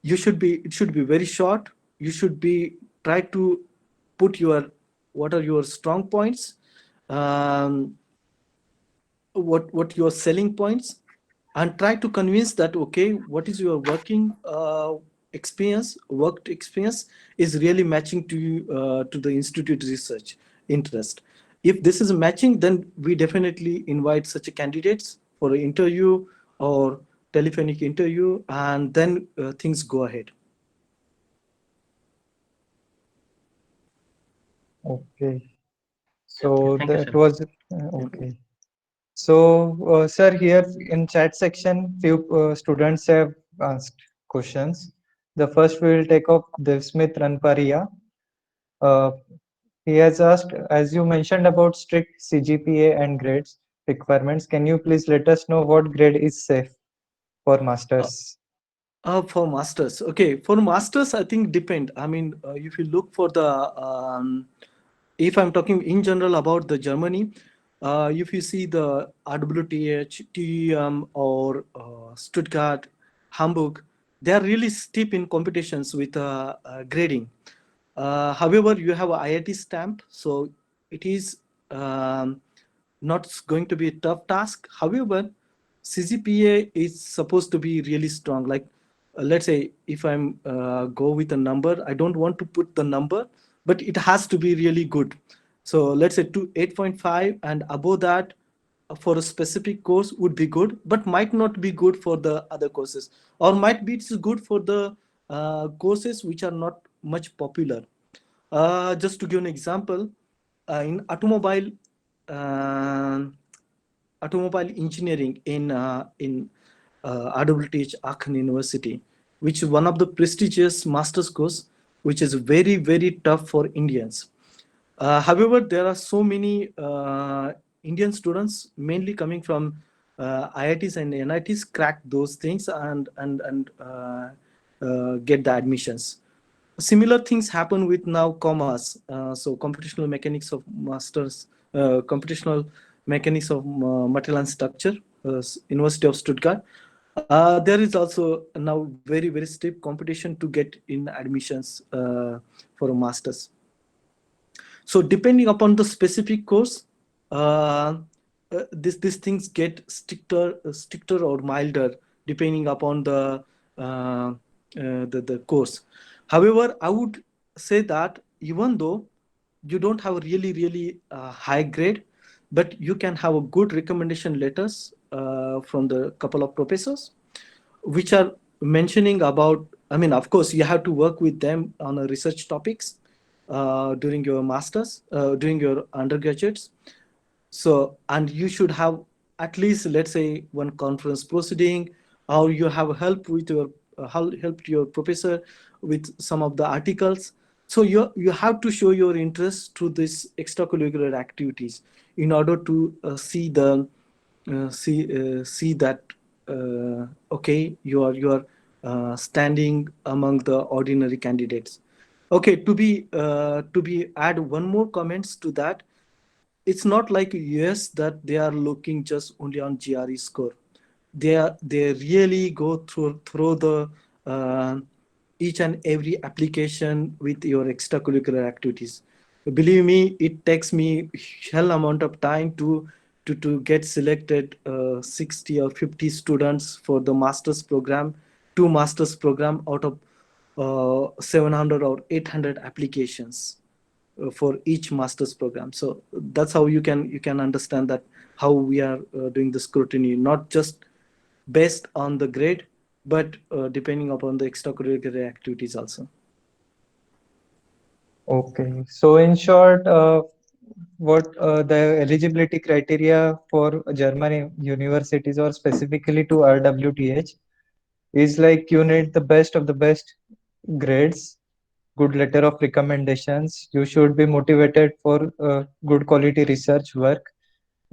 Speaker 2: it should be very short. You should be try to put your what are your strong points, um, what your selling points, and try to convince that okay, what is your working experience, worked experience is really matching to the institute research interest. If this is matching, then we definitely invite such a candidates for an interview or telephonic interview, and then things go ahead.
Speaker 1: Okay.
Speaker 3: Okay,
Speaker 1: So
Speaker 3: thank you,
Speaker 1: that
Speaker 3: sir.
Speaker 1: was
Speaker 2: Yeah.
Speaker 1: okay. So, sir, here in chat section, few students have asked questions. The first we will take up Devsmith Ranparia. Uh, he has asked, as you mentioned about strict CGPA and grades requirements, can you please let us know what grade is safe for
Speaker 2: Uh,
Speaker 1: masters?
Speaker 2: for masters, okay. For masters, I think depend. I mean, if you look for the if I'm talking in general about the Germany, If you see the RWTH, TUM, or Stuttgart, Hamburg, they are really steep in competitions with grading. However, you have a IIT stamp, so it is um, not going to be a tough task. However, CGPA is supposed to be really strong. Like, let's say if I'm go with a number, I don't want to put the number, but it has to be really good. So let's say to 8.5 and above that for a specific course would be good, but might not be good for the other courses, or might be it's good for the courses which are not much popular. Just to give an example, in uh, automobile engineering in RWTH Aachen University, which is one of the prestigious master's course, which is very very tough for Indians. However, there are so many Indian students, mainly coming from IITs and NITs, crack those things and get the admissions. Similar things happen with now commerce. So computational mechanics of masters, computational mechanics of material and structure, University of Stuttgart. There is also now very very steep competition to get in admissions for a masters. So depending upon the specific course, these things get stricter or milder depending upon the course. However, I would say that even though you don't have a really really high grade, but you can have a good recommendation letters from the couple of professors which are mentioning about, I mean, of course you have to work with them on a research topics during your masters, during your undergraduates. So, and you should have at least, let's say, one conference proceeding, or you have help with your helped your professor with some of the articles. So you have to show your interest through these extracurricular activities in order to see that okay, you are standing among the ordinary candidates. Okay, to be add one more comments to that. It's not like US that they are looking just only on GRE score. They really go through the each and every application with your extracurricular activities. Believe me, it takes me hell amount of time to get selected 60 or 50 students for the master's program, two master's program out of 700 or 800 applications for each master's program. So that's how you can understand that how we are doing the scrutiny, not just based on the grade, but depending upon the extracurricular activities also.
Speaker 1: Okay, so in short, what the eligibility criteria for German universities or specifically to RWTH is like you need the best of the best grades, good letter of recommendations. You should be motivated for good quality research work.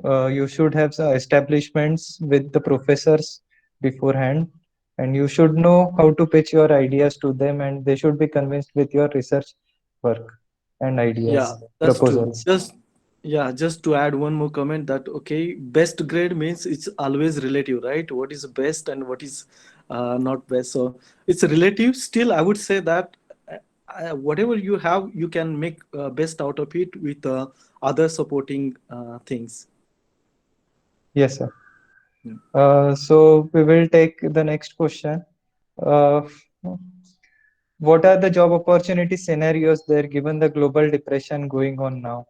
Speaker 1: You should have some establishments with the professors beforehand, and you should know how to pitch your ideas to them, and they should be convinced with your research work and
Speaker 2: Yeah,
Speaker 1: ideas,
Speaker 2: that's true.
Speaker 1: proposals.
Speaker 2: Just to add one more comment that okay, best grade means it's always relative, right? What is best and what is not best. So it's relative. Still, I would say that whatever you have, you can make best out of it with other supporting things.
Speaker 1: Yes, sir.
Speaker 2: Yeah.
Speaker 1: So we will take the next question. Uh, what are the job opportunity scenarios there given the global depression going on now,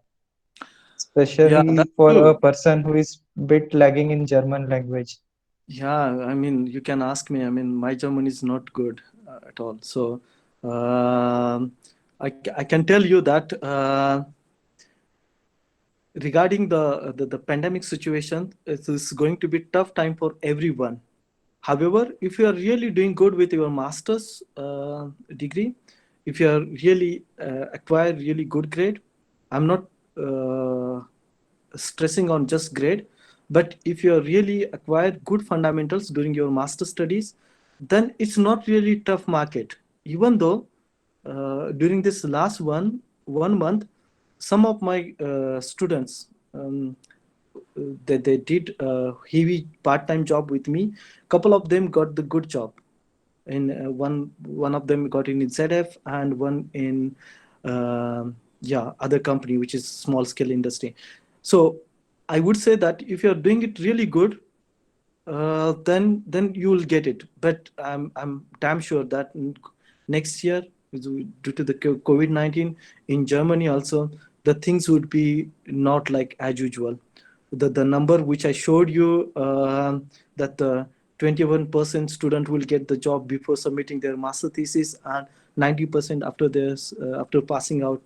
Speaker 2: Yeah,
Speaker 1: especially
Speaker 2: that's
Speaker 1: for a
Speaker 2: true.
Speaker 1: person who is bit lagging in German language?
Speaker 2: Yeah, I mean, you can ask me. I mean, my German is not good at all. So um I can tell you that regarding the pandemic situation, it is going to be tough time for everyone. However, if you are really doing good with your master's degree, if you are really acquire really good grade, I'm not uh, stressing on just grade, but if you are really acquire good fundamentals during your master studies, then it's not really tough market. Even though during this last one month, some of my students they did heavy part-time job with me. Couple of them got the good job. In one of them got in ZF, and one in yeah, other company which is small scale industry. So I would say that if you're doing it really good, then you will get it. But I'm damn sure that next year, due to the COVID-19 in Germany also, the things would be not like as usual. The number which I showed you, that the 21% student will get the job before submitting their master thesis, and 90% after this, after passing out,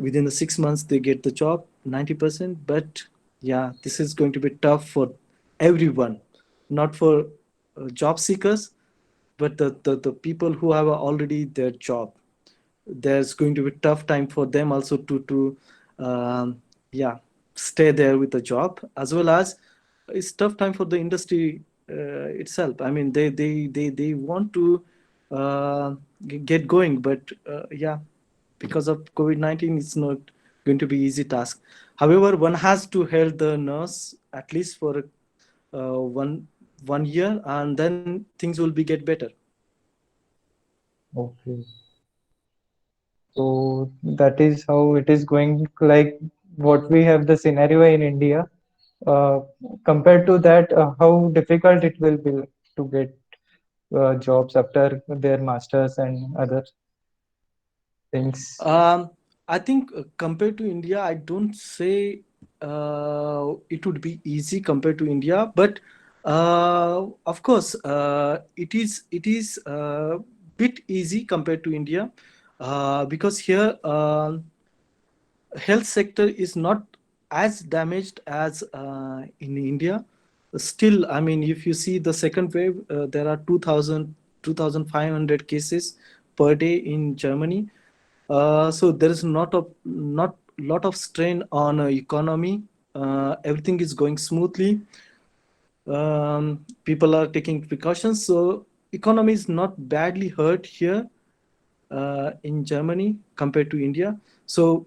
Speaker 2: within the 6 months they get the job, 90%. But yeah, this is going to be tough for everyone, not for job seekers, but the people who have already their job. There's going to be tough time for them also to yeah, stay there with the job, as well as it's tough time for the industry itself. I mean, they want to get going, but yeah, because of COVID-19, it's not going to be easy task. However, one has to hold the nurse at least for one year, and then things will be get better.
Speaker 1: Okay. So that is how it is going, like what we have the scenario in India. Uh, Compared to that, how difficult it will be to get jobs after their masters and other things.
Speaker 2: Um, I think compared to India, I don't say it would be easy compared to India, but of course, it is bit easy compared to India, because here health sector is not as damaged as in India. Still, I mean, if you see the second wave, there are 2,500 cases per day in Germany. So there is not lot of strain on economy. Everything is going smoothly. People are taking precautions, so economy is not badly hurt here in Germany compared to India. So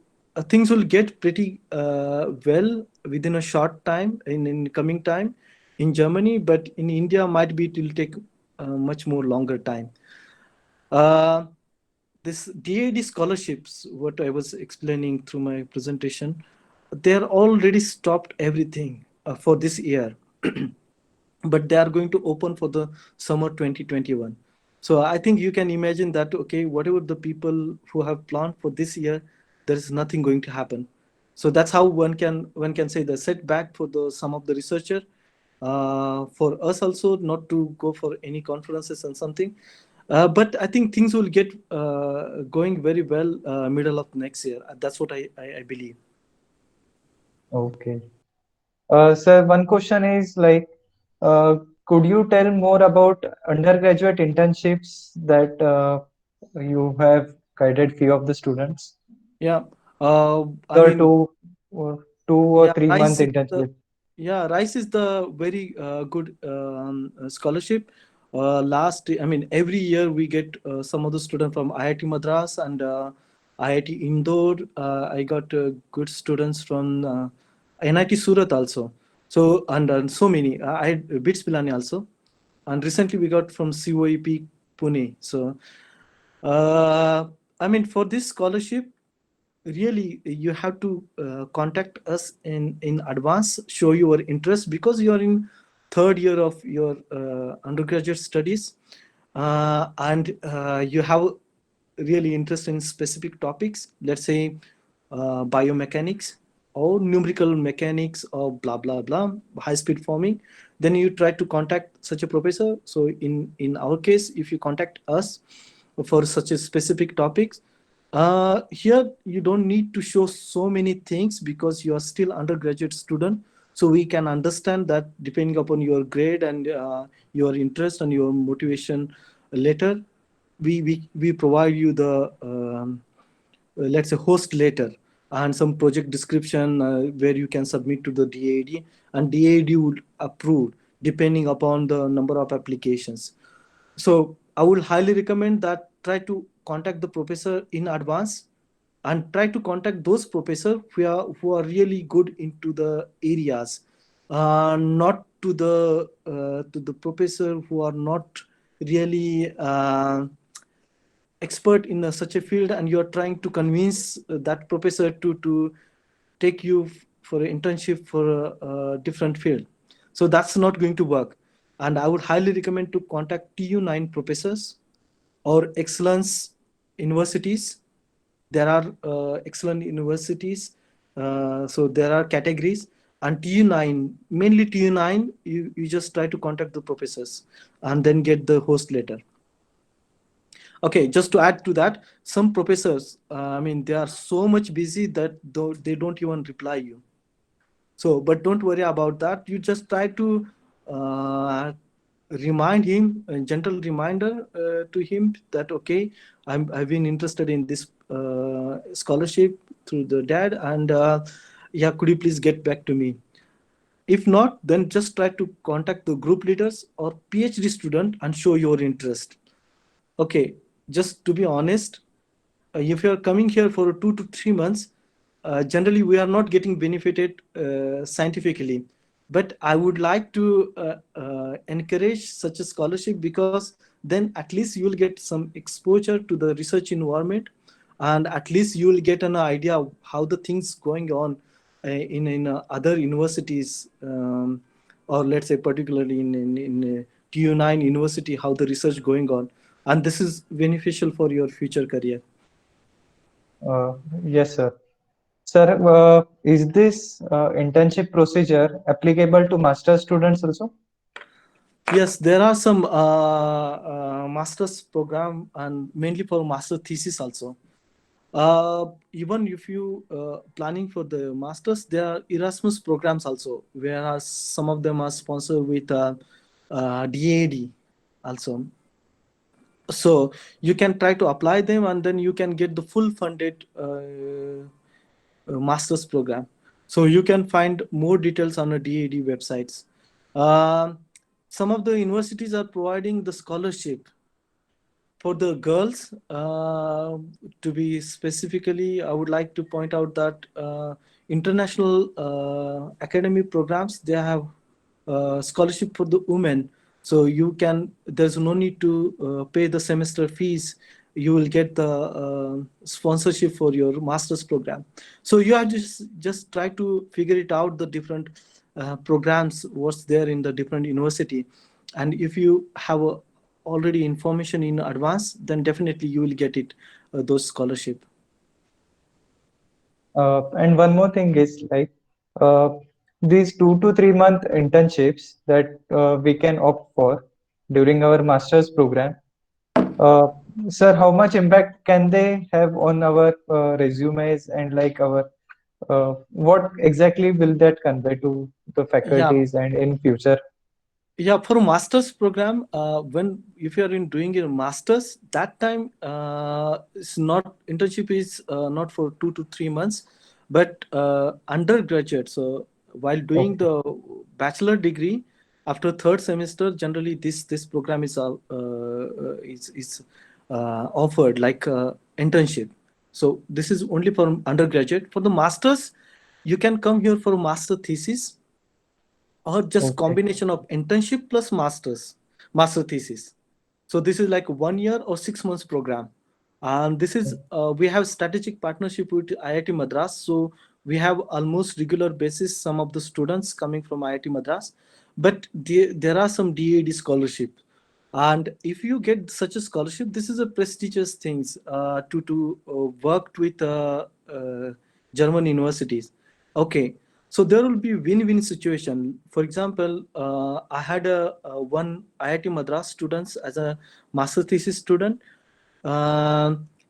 Speaker 2: things will get pretty well within a short time in coming time in Germany, but in India might be it will take much more longer time. Uh, this DAD scholarships, what I was explaining through my presentation, they're already stopped everything for this year. But they are going to open for the summer 2021. So I think you can imagine that, okay, whatever the people who have planned for this year, there is nothing going to happen. So that's how one can say the setback for the some of the researcher, for us also not to go for any conferences and something. But I think things will get going very well middle of next year. That's what I believe.
Speaker 1: Okay. Sir, one question is like, uh, could you tell more about undergraduate internships that you have guided few of the students?
Speaker 2: Yeah. I
Speaker 1: The
Speaker 2: mean,
Speaker 1: two or
Speaker 2: yeah,
Speaker 1: 3 month
Speaker 2: rice is the
Speaker 1: internship.
Speaker 2: yeah, rice is the very good scholarship. Last, I mean, every year we get some of the students from IIT Madras and IIT Indore. I got good students from NIT Surat also. So and so many. I had Bits Pilani also, and recently we got from COEP Pune. So I mean, for this scholarship, really you have to contact us in advance, show your interest, because you are in third year of your undergraduate studies, and you have really interest in specific topics, let's say biomechanics or numerical mechanics or blah blah blah, high speed forming. Then you try to contact such a professor. So in our case, if you contact us for such a specific topics, here you don't need to show so many things because you are still undergraduate student. So we can understand that depending upon your grade and your interest and your motivation later, we provide you the let's say host letter and some project description where you can submit to the DAD, and DAD would approve depending upon the number of applications. So I would highly recommend that try to contact the professor in advance, and try to contact those professors who are really good into the areas, not to the professor who are not really expert in such a field, and you are trying to convince that professor to take you for an internship for a different field. So that's not going to work. And I would highly recommend to contact TU9 professors or excellence universities. There are excellent universities, so there are categories. And TU9, mainly TU9, you just try to contact the professors and then get the host letter. Okay, just to add to that, some professors, I mean, they are so much busy that they don't even reply you. So, but don't worry about that. You just try to remind him, a gentle reminder to him that, okay, I've been interested in this scholarship through the dad, and yeah, could you please get back to me? If not, then just try to contact the group leaders or PhD student and show your interest. Okay, just to be honest, if you are coming here for 2 to 3 months, generally we are not getting benefited scientifically. But I would like to encourage such a scholarship, because then at least you will get some exposure to the research environment, and at least you will get an idea of how the things going on in other universities, or let's say particularly in TU9 university, how the research going on, and this is beneficial for your future career.
Speaker 1: Yes, sir. Sir, is this internship procedure applicable to master students also?
Speaker 2: Yes, there are some master's program, and mainly for master thesis also. Even if you planning for the masters, there are Erasmus programs also, whereas some of them are sponsored with DAD also. So you can try to apply them, and then you can get the full funded master's program. So you can find more details on the DAD websites. Um, some of the universities are providing the scholarship for the girls. To be specifically, I would like to point out that international academy programs, they have scholarship for the women. So you can, there's no need to pay the semester fees. You will get the sponsorship for your master's program. So you have just try to figure it out, the different programs what's there in the different university. And if you have already information in advance, then definitely you will get it, those scholarship.
Speaker 1: And one more thing is like uh, these 2 to 3 month internships that we can opt for during our master's program. Uh, Sir, how much impact can they have on our resumes and like our what exactly will that convey to the
Speaker 2: Yeah,
Speaker 1: faculties and in future?
Speaker 2: yeah, for a master's program, when if you are in doing your masters, that time it's not, internship is not for 2 to 3 months, but undergraduate. So while doing
Speaker 1: Okay,
Speaker 2: the bachelor degree, after third semester, generally this program is offered like internship. So this is only for undergraduate. For the masters, you can come here for master thesis, or just
Speaker 1: okay,
Speaker 2: combination of internship plus master thesis. So this is like 1 year or 6 months program. And this is we have strategic partnership with IIT Madras. So we have almost regular basis some of the students coming from IIT Madras, but there are some DAD scholarship. And if you get such a scholarship, this is a prestigious things to work with German universities. Okay, so there will be win-win situation. For example, I had one IIT Madras students as a master thesis student.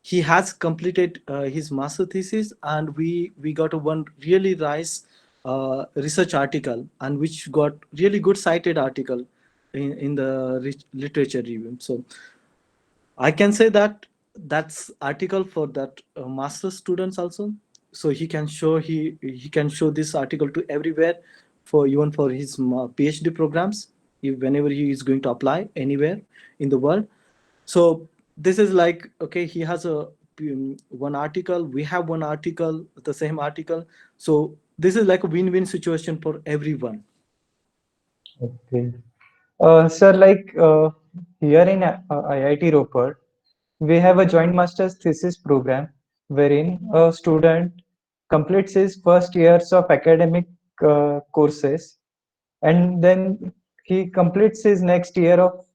Speaker 2: He has completed his master thesis, and we got a one really nice research article, and which got really good cited article in the literature review. So I can say that that's article for that master students also. So he can show this article to everywhere, for even for his PhD programs, if whenever he is going to apply anywhere in the world. So this is like, okay, he has a one article, we have one article, the same article. So this is like a win-win situation for everyone.
Speaker 1: Okay. Sir, here in IIT Ropar, we have a joint master's thesis program wherein a student completes his first years of academic courses, and then he completes his next year of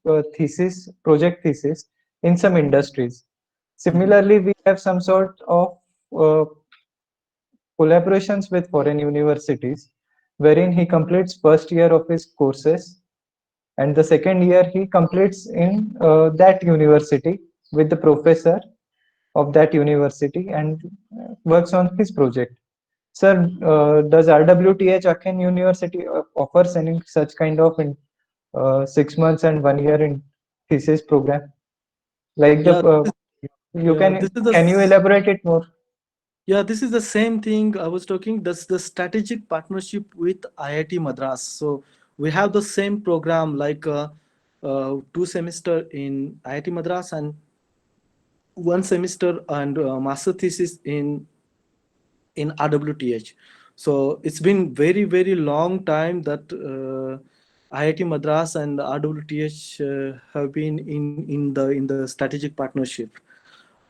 Speaker 1: project thesis in some industries.
Speaker 2: Mhm.
Speaker 1: Similarly, we have some sort of uh, collaborations with foreign universities, wherein he completes first year of his courses, and the second year he completes in that university with the professor of that university and works on his project. Sir, does RWTH Aken University offers any such kind of 6 months and 1 year in thesis program? Like the
Speaker 2: Yeah,
Speaker 1: you
Speaker 2: yeah, this is the
Speaker 1: can you elaborate it more?
Speaker 2: yeah, this is the same thing I was talking. That's the strategic partnership with IIT Madras. So we have the same program, like 2 semester in IIT Madras and 1 semester and master thesis in RWTH. So it's been very very long time that IIT Madras and RWTH have been in the strategic partnership.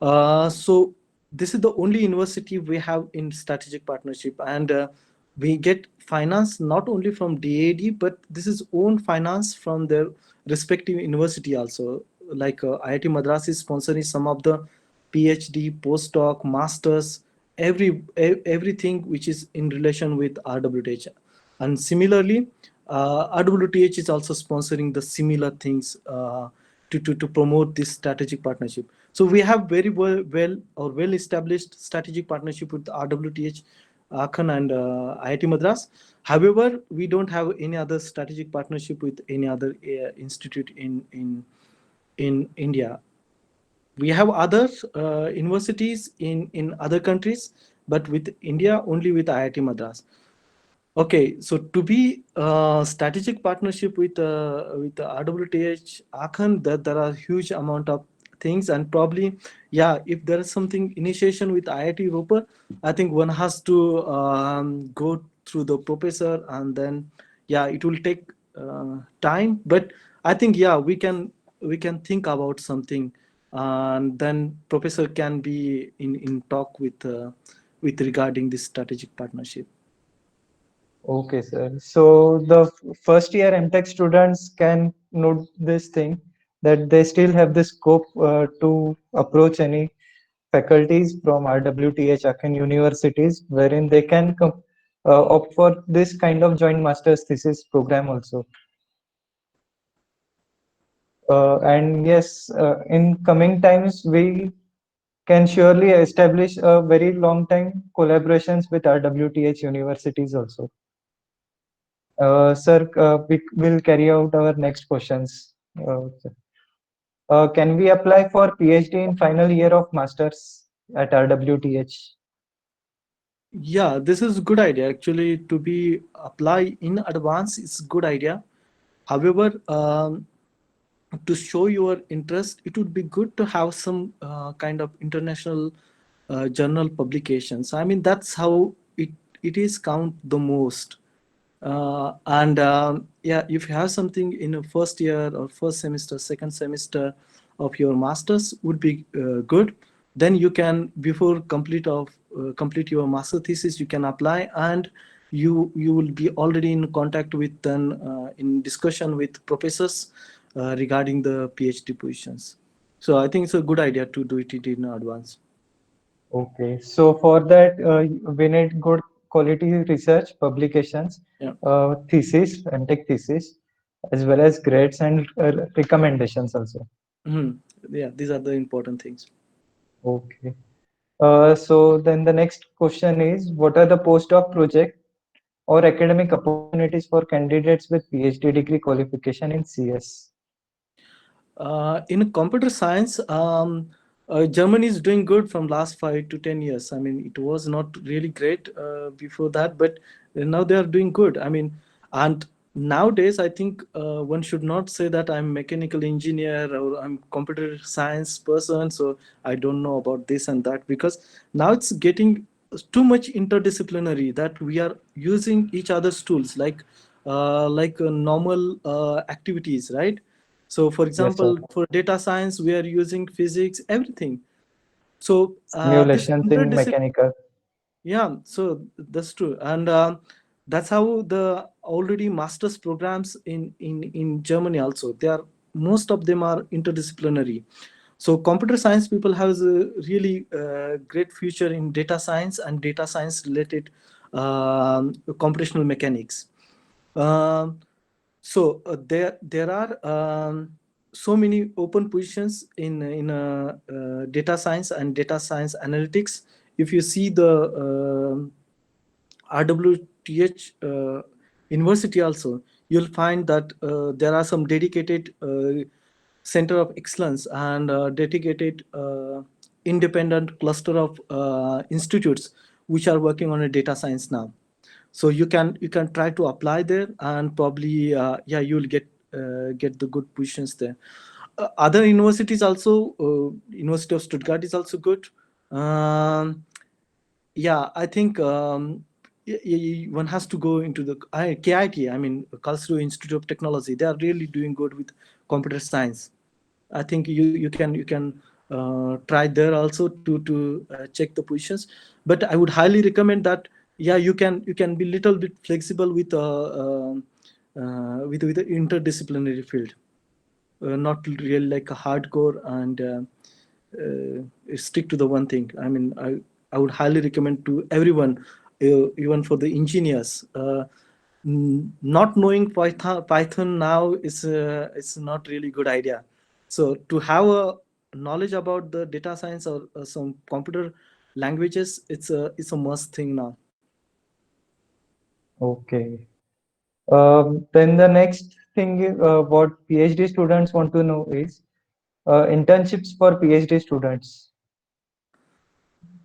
Speaker 2: So this is the only university we have in strategic partnership, and we get finance not only from DAD, but this is own finance from their respective university also. Like IIT Madras is sponsoring some of the PhD, postdoc, masters, everything which is in relation with RWTH. And similarly, RWTH is also sponsoring the similar things to promote this strategic partnership. So we have very well established strategic partnership with RWTH, Akhan and IIT Madras. However, we don't have any other strategic partnership with any other institute in India. We have other universities in other countries, but with India only with IIT Madras. Okay, so to be strategic partnership with the RWTH Akhan, that there are huge amount of things, and probably, yeah, if there is something initiation with IIT Ropar, I think one has to go through the professor, and then yeah, it will take time, but I think yeah, we can think about something, and then professor can be in talk with regarding this strategic partnership.
Speaker 1: Okay, sir. So the first year MTech students can note this thing that they still have the scope to approach any faculties from RWTH Aken universities, wherein they can opt for this kind of joint master's thesis program also. And yes, in coming times, we can surely establish a very long time collaborations with RWTH universities also. Sir, we will carry out our next questions. Can we apply for PhD in final year of masters at RWTH?
Speaker 2: Yeah, this is good idea actually to be apply in advance. It's good idea. However, to show your interest, it would be good to have some kind of international journal publications. I mean, that's how it is count the most. And yeah, if you have something in a first year or first semester, second semester of your masters would be good. Then you can, before complete your master thesis, you can apply, and you will be already in contact with, then in discussion with professors regarding the PhD positions. So I think it's a good idea to do it in advance.
Speaker 1: Okay, so for that, we need good quality research publications,
Speaker 2: Yeah.
Speaker 1: thesis, MTech thesis, as well as grades and recommendations also.
Speaker 2: Mhm. Yeah, these are the important things.
Speaker 1: Okay. So then the next question is, what are the postdoc project or academic opportunities for candidates with PhD degree qualification in CS?
Speaker 2: In computer science, Germany is doing good from last 5 to 10 years. I mean, it was not really great before that, but now they are doing good. I mean, and nowadays I think one should not say that I'm mechanical engineer or I'm computer science person, so I don't know about this and that, because now it's getting too much interdisciplinary that we are using each other's tools like normal activities, right? So for
Speaker 1: Yes, sir.
Speaker 2: example, for data science we are using physics, everything. So this
Speaker 1: Simulations in
Speaker 2: interdisciplinary,
Speaker 1: mechanical.
Speaker 2: yeah, so that's true, and that's how the already masters programs in Germany also, they are, most of them are interdisciplinary. So computer science people have a really great future in data science and data science related computational mechanics. Um, there are so many open positions in data science and data science analytics. If you see the RWTH University also, you'll find that there are some dedicated center of excellence and dedicated independent cluster of institutes which are working on a data science now. So you can try to apply there, and probably yeah, you'll get the good positions there. Other universities also, University of Stuttgart is also good. um, yeah, I think one has to go into the KIT, I mean Karlsruhe Institute of Technology. They are really doing good with computer science. I think you can try there also to check the positions. But I would highly recommend that, yeah, you can be little bit flexible with the interdisciplinary field, not really like a hardcore and stick to the one thing. I mean, I would highly recommend to everyone, even for the engineers. Not knowing Python now is not really good idea. So to have a knowledge about the data science or some computer languages, it's a must thing now.
Speaker 1: Okay. Then the next thing what PhD students want to know is internships for PhD students.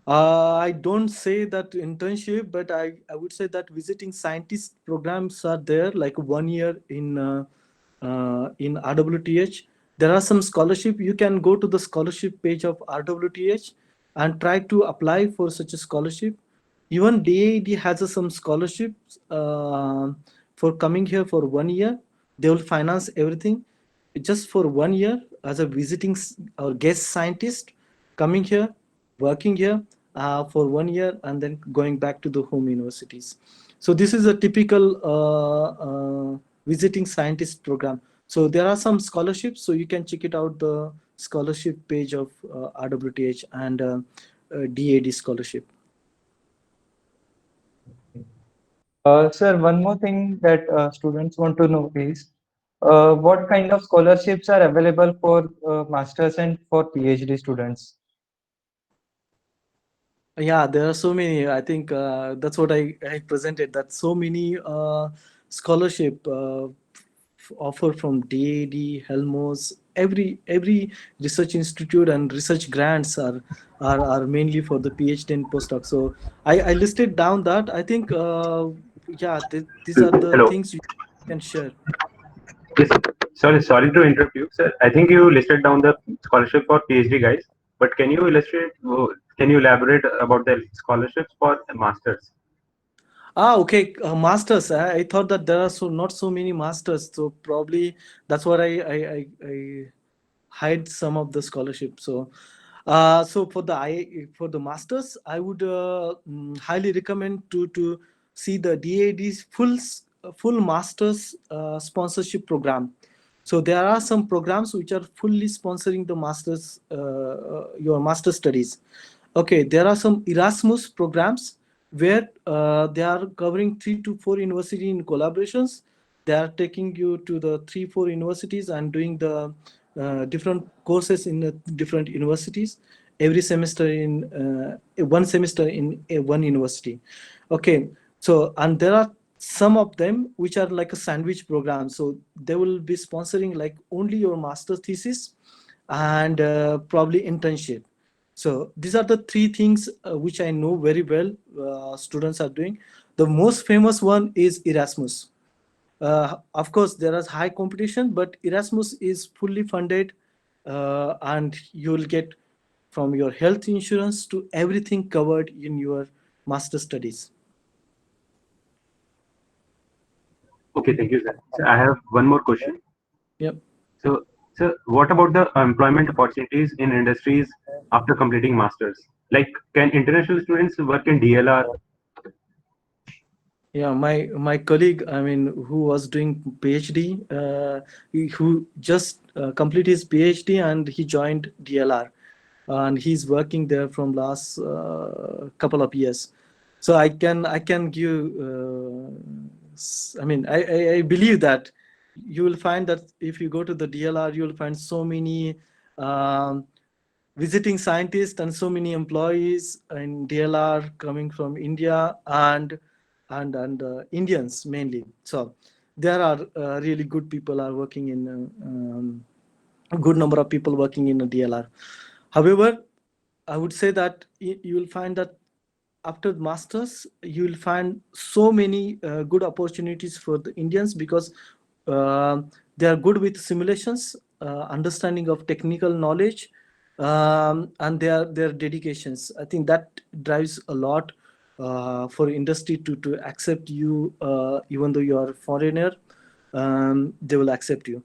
Speaker 2: I don't say that internship, but I would say that visiting scientist programs are there, like 1 year in RWTH. There are some scholarship. You can go to the scholarship page of RWTH and try to apply for such a scholarship. Even DAED has some scholarships for coming here for 1 year. They will finance everything just for 1 year as a visiting or guest scientist, coming here, working here for 1 year, and then going back to the home universities. So this is a typical visiting scientist program. So there are some scholarships, so you can check it out, the scholarship page of RWTH and DAD scholarship.
Speaker 1: Sir, one more thing that students want to know is what kind of scholarships are available for masters and for PhD students?
Speaker 2: Yeah, there are so many. I think that's what I presented, that so many scholarship offer from DAD, Helmos, every research institute and research grants are mainly for the PhD and postdoc. So I listed down that. I think yeah, these are the
Speaker 4: Hello.
Speaker 2: things you can share.
Speaker 4: Yes. Sorry to interrupt you, sir. I think you listed down the scholarship for PhD guys, but can you elaborate about the scholarships for masters?
Speaker 2: Ah, okay. Masters. I thought that there are not so many masters, so probably that's what I hide some of the scholarship. So, so for the masters, I would highly recommend to see the DAD's full masters sponsorship program. So there are some programs which are fully sponsoring the masters your master studies. Okay, there are some Erasmus programs where they are covering 3 to 4 university in collaborations. They are taking you to the 3 4 universities and doing the different courses in the different universities every semester in one semester in one university. Okay, so and there are some of them which are like a sandwich program, so they will be sponsoring like only your master thesis and probably internship. So these are the three things which I know very well students are doing. The most famous one is Erasmus. Of course, there is high competition, but Erasmus is fully funded, and you will get from your health insurance to everything covered in your master studies.
Speaker 4: Okay, thank you, sir. So I have one more question.
Speaker 2: Yep.
Speaker 4: So, sir, what about the employment opportunities in industries after completing masters? Like, can international students work in DLR?
Speaker 2: Yeah, my colleague, I mean, who was doing PhD, who just completed his PhD and he joined DLR, and he's working there from last couple of years. So I can give. I mean, I believe that you will find that if you go to the DLR, you will find so many um, visiting scientists and so many employees in DLR coming from India and Indians mainly. So there are really good people are working in a good number of people working in a DLR. However, I would say that you will find that after masters you will find so many good opportunities for the Indians, because uh, they are good with simulations, understanding of technical knowledge, and their dedications. I think that drives a lot for industry to accept you, even though you are a foreigner. They will accept you.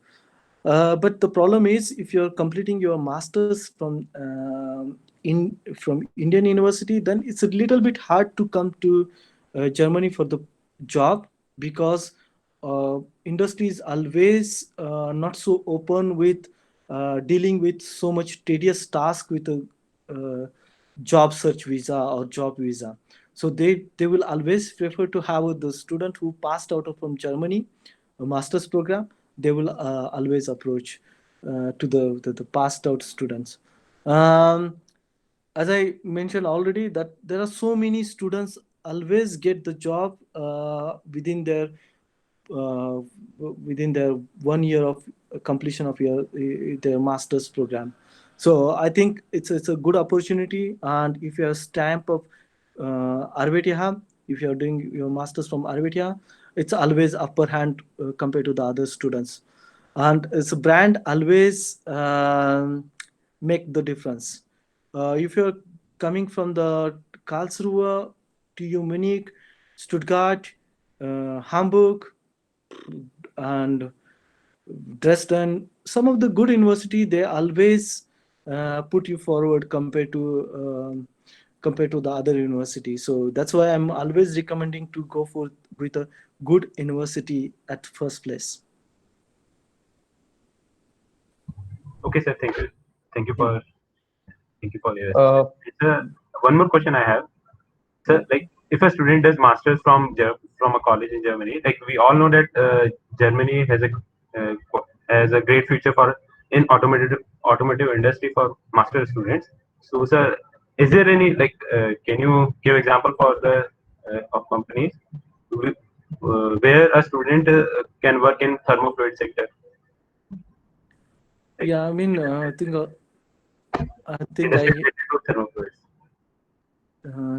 Speaker 2: But the problem is, if you're completing your masters from Indian university, then it's a little bit hard to come to Germany for the job, because industry is always not so open with dealing with so much tedious task with a uh, job search visa or job visa. So they will always prefer to have the student who passed out of from Germany, a master's program. They will always approach to the passed out students. Um, as I mentioned already, that there are so many students always get the job uh, within their 1 year of completion of their master's program. So I think it's a good opportunity, and if you have stamp of RWTH, if you are doing your masters from RWTH, it's always upper hand compared to the other students, and it's a brand always make the difference. If you're coming from the Karlsruhe to Munich, Stuttgart, Hamburg, and Dresden, some of the good university, they always put you forward compared to the other university. So that's why I'm always recommending to go for with a good university at first place.
Speaker 4: Okay, sir. Thank you. Thank you
Speaker 2: Yeah.
Speaker 4: for your
Speaker 1: Uh,
Speaker 4: explanation. Sir, one more question I have.
Speaker 2: Yeah.
Speaker 4: Sir, like if a student does masters from a college in Germany, like we all know that Germany has a great future for in automotive industry for master students. So, sir, is there any like can you give example for the of companies where a student can work in thermofluid sector? Like,
Speaker 2: Yeah, I mean, I think
Speaker 4: industry
Speaker 2: I
Speaker 4: related to thermofluids.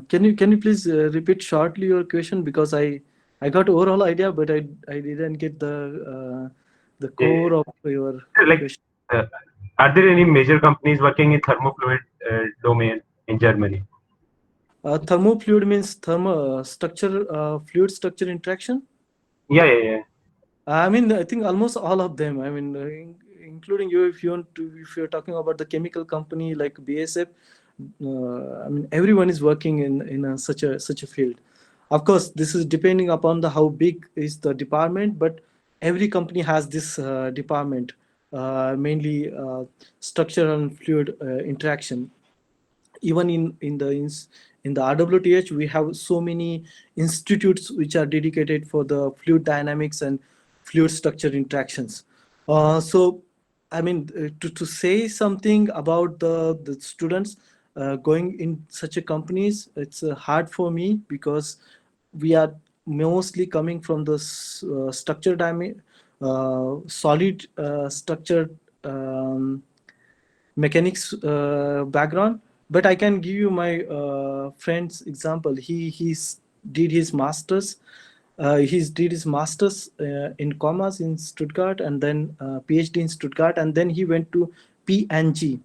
Speaker 2: can you please repeat shortly your question, because I got overall idea, but I didn't get the core of your
Speaker 4: Like,
Speaker 2: question.
Speaker 4: uh, are there any major companies working in thermofluid domain in Germany?
Speaker 2: Thermofluid means thermo structure, fluid structure interaction.
Speaker 4: Yeah, yeah, yeah.
Speaker 2: I mean, I think almost all of them. I mean, including you, if you want to, if you're talking about the chemical company like BASF, I mean, everyone is working in such a field. Of course, this is depending upon the how big is the department, but every company has this department, mainly structure and fluid interaction. Even in the RWTH, we have so many institutes which are dedicated for the fluid dynamics and fluid structure interactions. So I mean, to say something about the students going in such a companies, it's hard for me, because we are mostly coming from the structure solid structure mechanics background. But I can give you my friend's example. He did his masters He did his master's in commerce in Stuttgart, and then PhD in Stuttgart, and then he went to PNG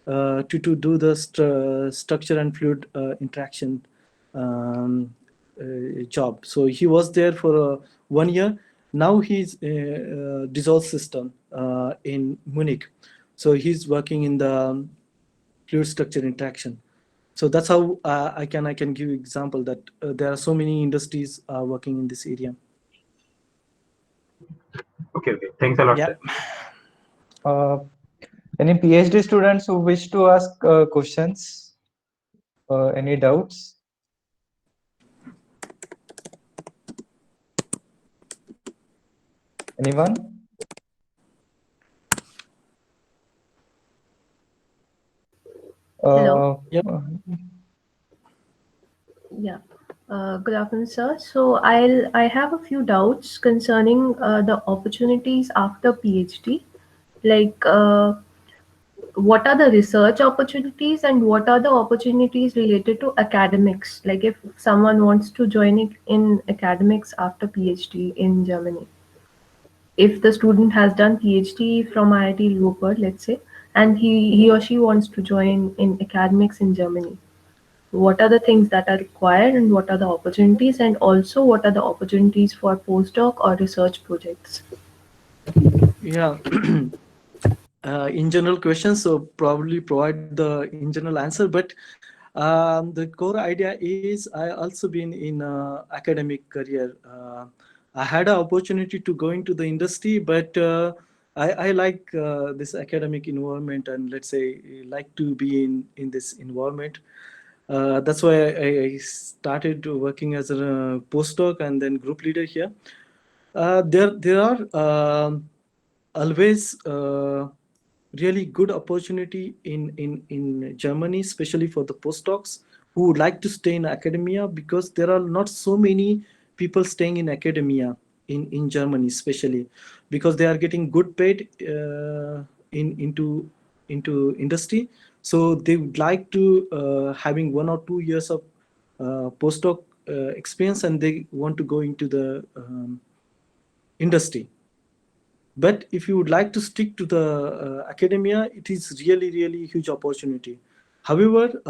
Speaker 2: to do the structure and fluid interaction um, job. So he was there for 1 year. Now he's dissolved system in Munich. So he's working in the fluid structure interaction. So that's how I can give example that there are so many industries working in this area.
Speaker 4: Okay, okay. Thanks a lot,
Speaker 2: Yeah.
Speaker 4: sir.
Speaker 1: Uh, any PhD students who wish to ask questions? Any doubts? Anyone?
Speaker 5: Hello.
Speaker 1: Uh,
Speaker 2: Yep.
Speaker 5: Yeah. Good afternoon, sir. So I have a few doubts concerning the opportunities after PhD. Like, what are the research opportunities and what are the opportunities related to academics? Like, if someone wants to join it in academics after PhD in Germany, if the student has done PhD from IIT Ropar, let's say, and he or she wants to join in academics in Germany, what are the things that are required and what are the opportunities, and also what are the opportunities for postdoc or research projects?
Speaker 2: Yeah. In general questions, so probably provide the in general answer, but the core idea is I also been in academic career. I had an opportunity to go into the industry, but I like this academic environment, and let's say like to be in this environment. That's why I started working as a postdoc and then group leader here. There are always really good opportunity in Germany, especially for the postdocs who would like to stay in academia, because there are not so many people staying in academia in Germany, especially because they are getting good paid into industry. So they would like to having 1 or 2 years of postdoc experience, and they want to go into the industry. But if you would like to stick to the academia, it is really really huge opportunity. However,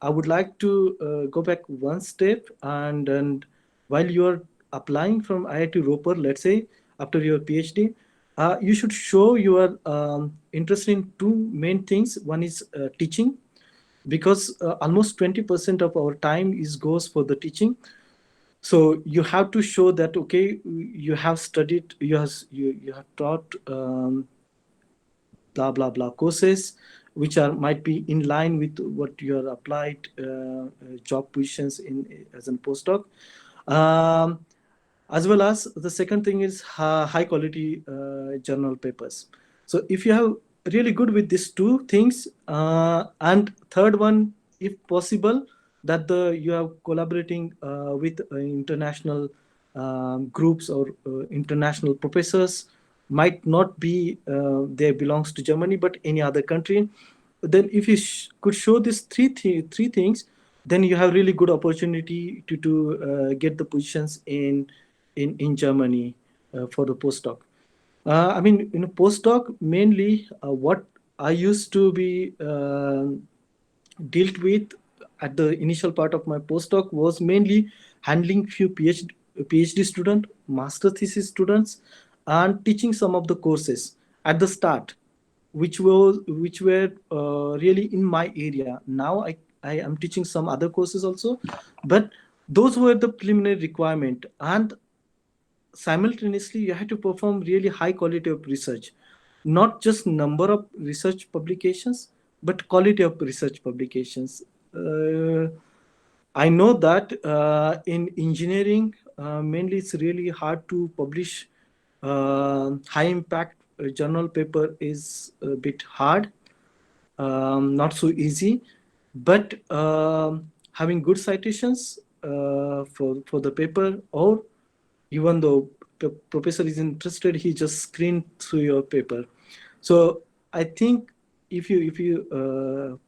Speaker 2: I would like to go back one step, and while you are applying from IIT Ropar, let's say after your PhD, you should show your interest in two main things. One is teaching, because almost 20% of our time is goes for the teaching. So you have to show that, okay, you have studied, you have taught blah blah blah courses which are might be in line with what your applied job positions in as a postdoc. um, as well as the second thing is high quality journal papers. So if you have really good with these two things, and third one, if possible, that the you are collaborating with international groups or international professors, might not be they belongs to Germany but any other country. Then if you could show these three things, then you have really good opportunity to get the positions in Germany for the postdoc. I mean, in a postdoc, mainly what I used to be dealt with at the initial part of my postdoc was mainly handling few PhD student, master thesis students, and teaching some of the courses at the start, which were really in my area. Now I am teaching some other courses also, but those were the preliminary requirement, and simultaneously you have to perform really high quality of research, not just number of research publications but quality of research publications. uh, I know that in engineering, mainly it's really hard to publish high impact journal paper is a bit hard, not so easy. But having good citations for the paper, or even though the professor is interested, he just screen through your paper. So I think if you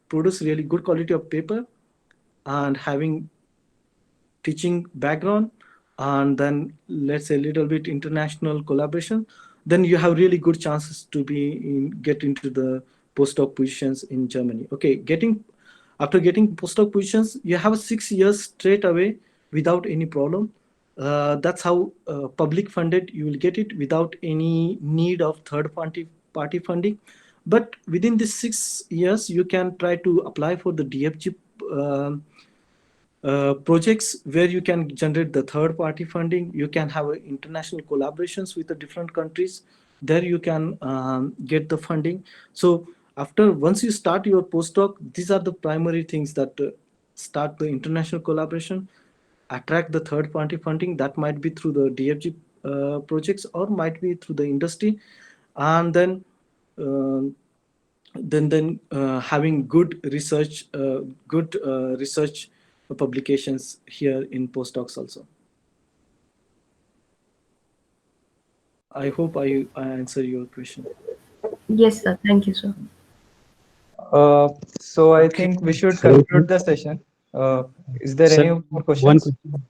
Speaker 2: produce really good quality of paper and having teaching background, and then let's say a little bit international collaboration, then you have really good chances to get into the postdoc positions in Germany. Okay, after getting postdoc positions, you have 6 years straight away without any problem. That's how public funded you will get it without any need of third party funding. But within these 6 years, you can try to apply for the DFG projects where you can generate the third party funding. You can have international collaborations with the different countries. There you can get the funding. So after once you start your postdoc, these are the primary things that start the international collaboration, attract the third party funding. That might be through the DFG projects or might be through the industry, and uh, then having good research publications here in postdocs also. I hope I answer your question.
Speaker 5: Yes, sir. Thank you, sir.
Speaker 1: So I
Speaker 2: Okay.
Speaker 1: think we should
Speaker 6: Hello, sir.
Speaker 1: conclude the session. Is there
Speaker 6: Sir,
Speaker 1: any more
Speaker 6: one
Speaker 1: questions?
Speaker 6: question.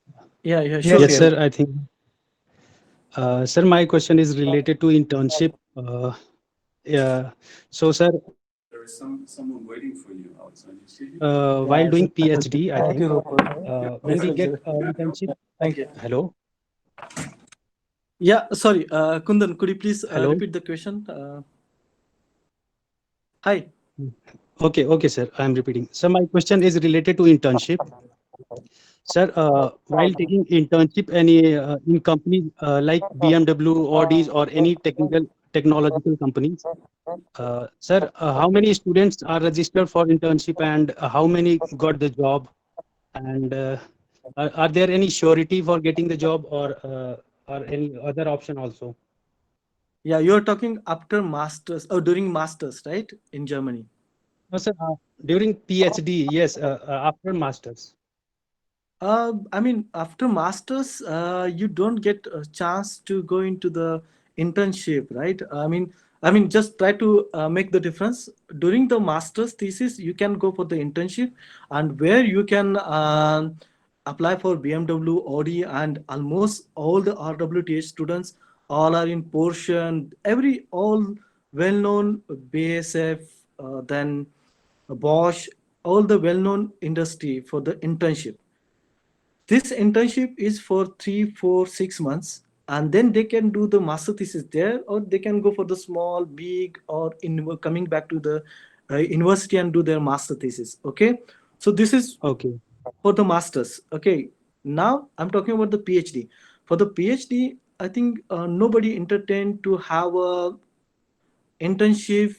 Speaker 2: Yeah,
Speaker 1: Yes,
Speaker 2: sure.
Speaker 6: Yes,
Speaker 1: yes.
Speaker 6: sir. I think, sir, my question is related to internship. Yeah. So, sir, while doing PhD, I
Speaker 2: Thank
Speaker 6: think
Speaker 2: you, Ropar.
Speaker 6: when we get internship,
Speaker 2: Thank you.
Speaker 6: hello,
Speaker 2: Yeah, sorry, Kundan, could you please
Speaker 6: hello.
Speaker 2: repeat the question? Hi.
Speaker 6: Okay, okay, sir. I'm repeating. So, my question is related to internship. Sir, while taking internship any in companies like BMW, Audis, or any technological companies, sir, how many students are registered for internship and how many got the job? And are there any surety for getting the job or any other option also?
Speaker 2: Yeah, you're talking after masters or during masters, right? In Germany.
Speaker 6: No, sir. During PhD, yes, after masters.
Speaker 2: I mean, after masters, you don't get a chance to go into the internship, right? I mean, just try to make the difference. During the master's thesis, you can go for the internship, and where you can apply for BMW, Audi, and almost all the RWTH students all are in Porsche, all well-known BASF, then Bosch, all the well-known industry for the internship. This internship is for 3, 4, 6 months, and then they can do the master thesis there, or they can go for the small, big, or coming back to the university and do their master thesis. Okay, so this is
Speaker 6: Okay.
Speaker 2: for the masters. Okay, now I'm talking about the PhD. For the PhD, I think nobody entertained to have a internship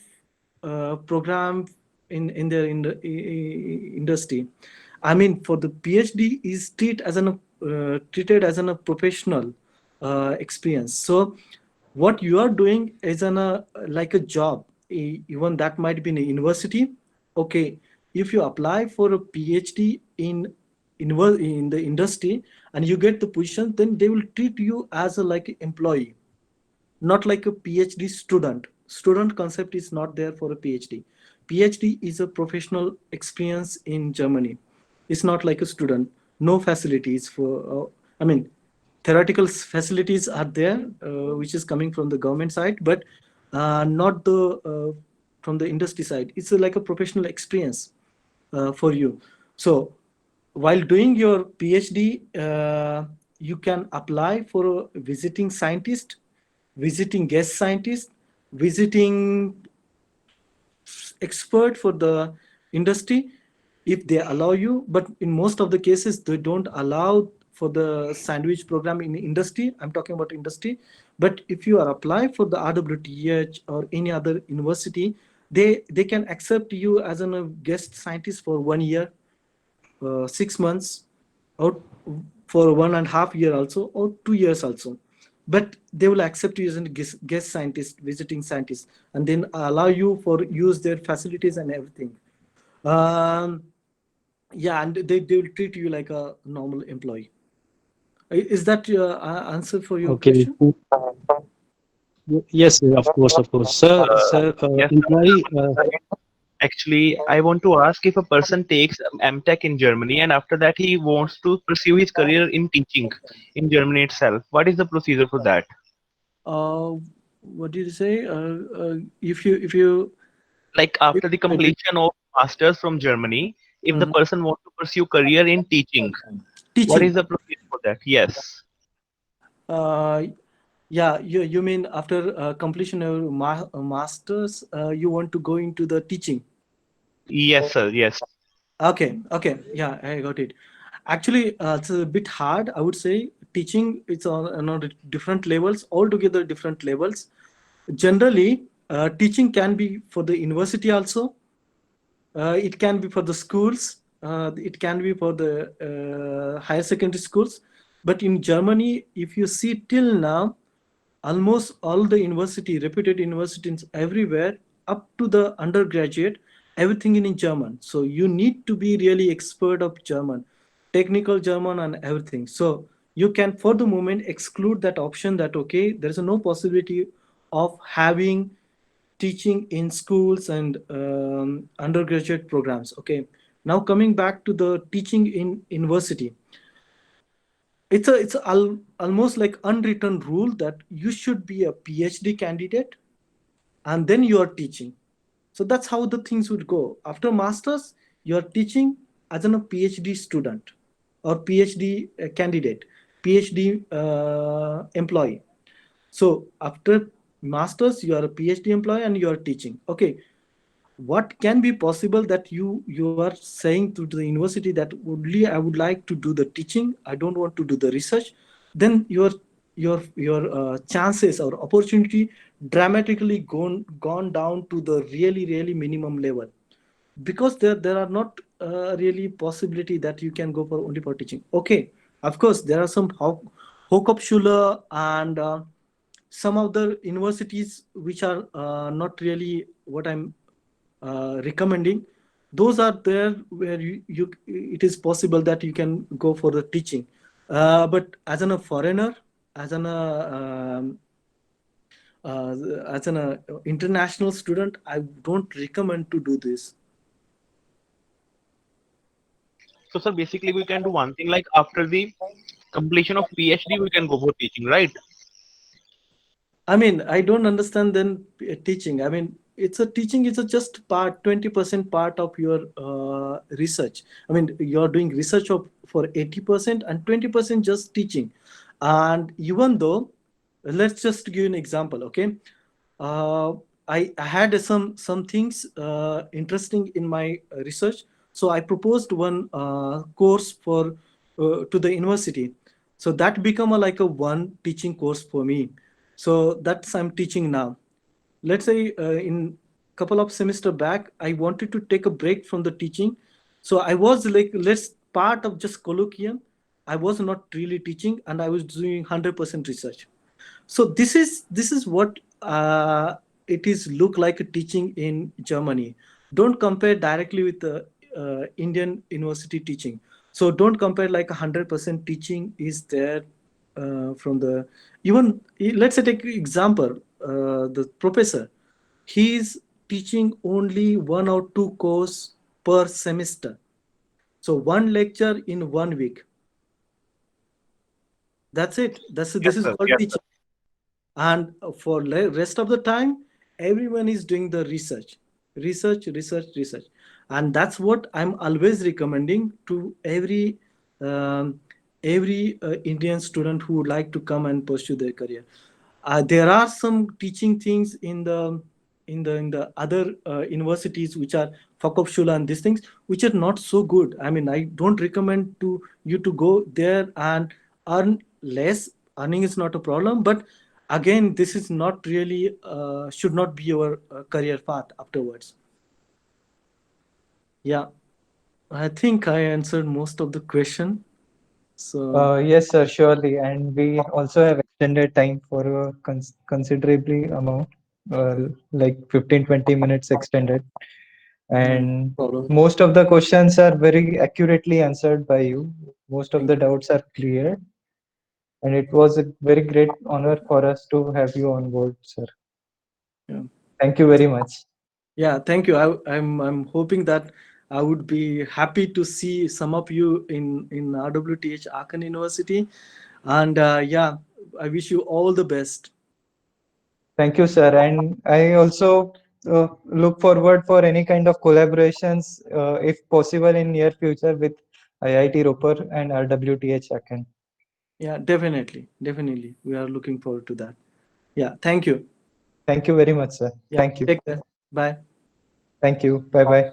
Speaker 2: program in the industry. I mean, for the PhD is treated as a professional experience. So what you are doing is like a job. Even that might be in a university. Okay, if you apply for a PhD in the industry and you get the position, then they will treat you as a like employee, not like a PhD student. Student concept is not there for a PhD. PhD is a professional experience in Germany. It's not like a student. No facilities for, I mean, theoretical facilities are there, which is coming from the government side, but not the from the industry side. It's like a professional experience for you. So while doing your PhD, you can apply for a visiting scientist, visiting guest scientist, visiting expert for the industry if they allow you. But in most of the cases, they don't allow for the sandwich program in industry. I'm talking about industry. But if you are applying for the RWTH or any other university, they can accept you as a guest scientist for 1 year, 6 months, or for 1.5 year also, or 2 years also. But they will accept you as a guest scientist, visiting scientist, and then allow you for use their facilities and everything. um, yeah, and they will treat you like a normal employee. Is that your answer for your
Speaker 6: Okay.
Speaker 2: question?
Speaker 6: Yes, sir, of course, of course. Sir,
Speaker 4: Yes, sir.
Speaker 6: employee,
Speaker 7: Actually, I want to ask if a person takes MTech in Germany and after that he wants to pursue his career in teaching in Germany itself. What is the procedure for that?
Speaker 2: Uh, what did you say? If you
Speaker 7: Like after the completion of masters from Germany, if the
Speaker 2: Mhm.
Speaker 7: person wants to pursue career in teaching, what
Speaker 2: Teaching.
Speaker 7: is the procedure for that? Yes.
Speaker 2: Uh, yeah, you mean after completion of masters, you want to go into the teaching?
Speaker 7: Yes, sir. Yes.
Speaker 2: Okay, okay, yeah, I got it. Actually, it's a bit hard, I would say. Teaching, it's on different levels, altogether different levels. Generally, teaching can be for the university also. It can be for the schools. It can be for the higher secondary schools. But in Germany, if you see till now, almost all the university, reputed universities everywhere, up to the undergraduate, everything in German. So you need to be really expert of German, technical German and everything. So you can for the moment exclude that option that okay, there is no possibility of having teaching in schools and undergraduate programs. Okay, now coming back to the teaching in university, it's almost like unwritten rule that you should be a PhD candidate and then you are teaching. So that's how the things would go. After masters, you are teaching as a PhD student or PhD candidate, PhD employee. So after masters, you are a PhD employee and you are teaching. Okay, what can be possible that you are saying to the university that only I would like to do the teaching, I don't want to do the research, then your chances or opportunity dramatically gone down to the really minimum level, because there are not really possibility that you can go for only for teaching. Okay, of course there are some Hochschule and some other universities which are not really what I'm recommending. Those are there where you it is possible that you can go for the teaching, but as a foreigner, as an uh, as an international student, I don't recommend to do this.
Speaker 7: So, sir, basically we can do one thing like after the completion of PhD, we can go for teaching, right?
Speaker 2: I mean, I don't understand then teaching. I mean, it's a teaching is a just part 20% part of your research. I mean, you're doing research of for 80% and 20% just teaching. And even though, let's just give you an example, okay? Uh, I had some things interesting in my research, so I proposed one course for to the university. So that become a like a one teaching course for me, so that's I'm teaching now. Let's say in couple of semester back I wanted to take a break from the teaching, so I was like let's part of just colloquium. I was not really teaching and I was doing 100% research. So this is what it is look like a teaching in Germany. Don't compare directly with the Indian university teaching. So don't compare like 100% teaching is there from the even let's say take example, the professor, he is teaching only one or two course per semester. So one lecture in 1 week. That's it. This
Speaker 7: Yes,
Speaker 2: is
Speaker 7: sir.
Speaker 2: called
Speaker 7: Yes, sir.
Speaker 2: teaching. And for rest of the time everyone is doing the research, and that's what I'm always recommending to um, every Indian student who would like to come and pursue their career. There are some teaching things in the other universities which are Fachhochschule and these things which are not so good. I mean, I don't recommend to you to go there and earn less. Earning is not a problem, but again, this is not really should not be your career path afterwards. Yeah, I think I answered most of the question. So
Speaker 1: Yes, sir, surely. And we also have extended time for a considerably amount, like 15, 20 minutes extended.
Speaker 2: no
Speaker 1: And
Speaker 2: problem.
Speaker 1: most of the questions are very accurately answered by you. Most of
Speaker 2: Thank
Speaker 1: the doubts are cleared. And it was a very great honor for us to have you on board, sir.
Speaker 2: you. Yeah.
Speaker 1: Thank you very much.
Speaker 2: Yeah, thank you. I'm hoping that I would be happy to see some of you in RWTH Aachen University, and yeah, I wish you all the best.
Speaker 1: Thank you, sir. And I also look forward for any kind of collaborations, if possible, in near future with IIT Ropar and RWTH Aachen.
Speaker 2: Yeah, definitely, definitely. We are looking forward to that. Yeah, thank you.
Speaker 1: Thank you very much, sir.
Speaker 2: Yeah,
Speaker 1: Thank you.
Speaker 2: take care. Bye.
Speaker 1: Thank you. Bye bye.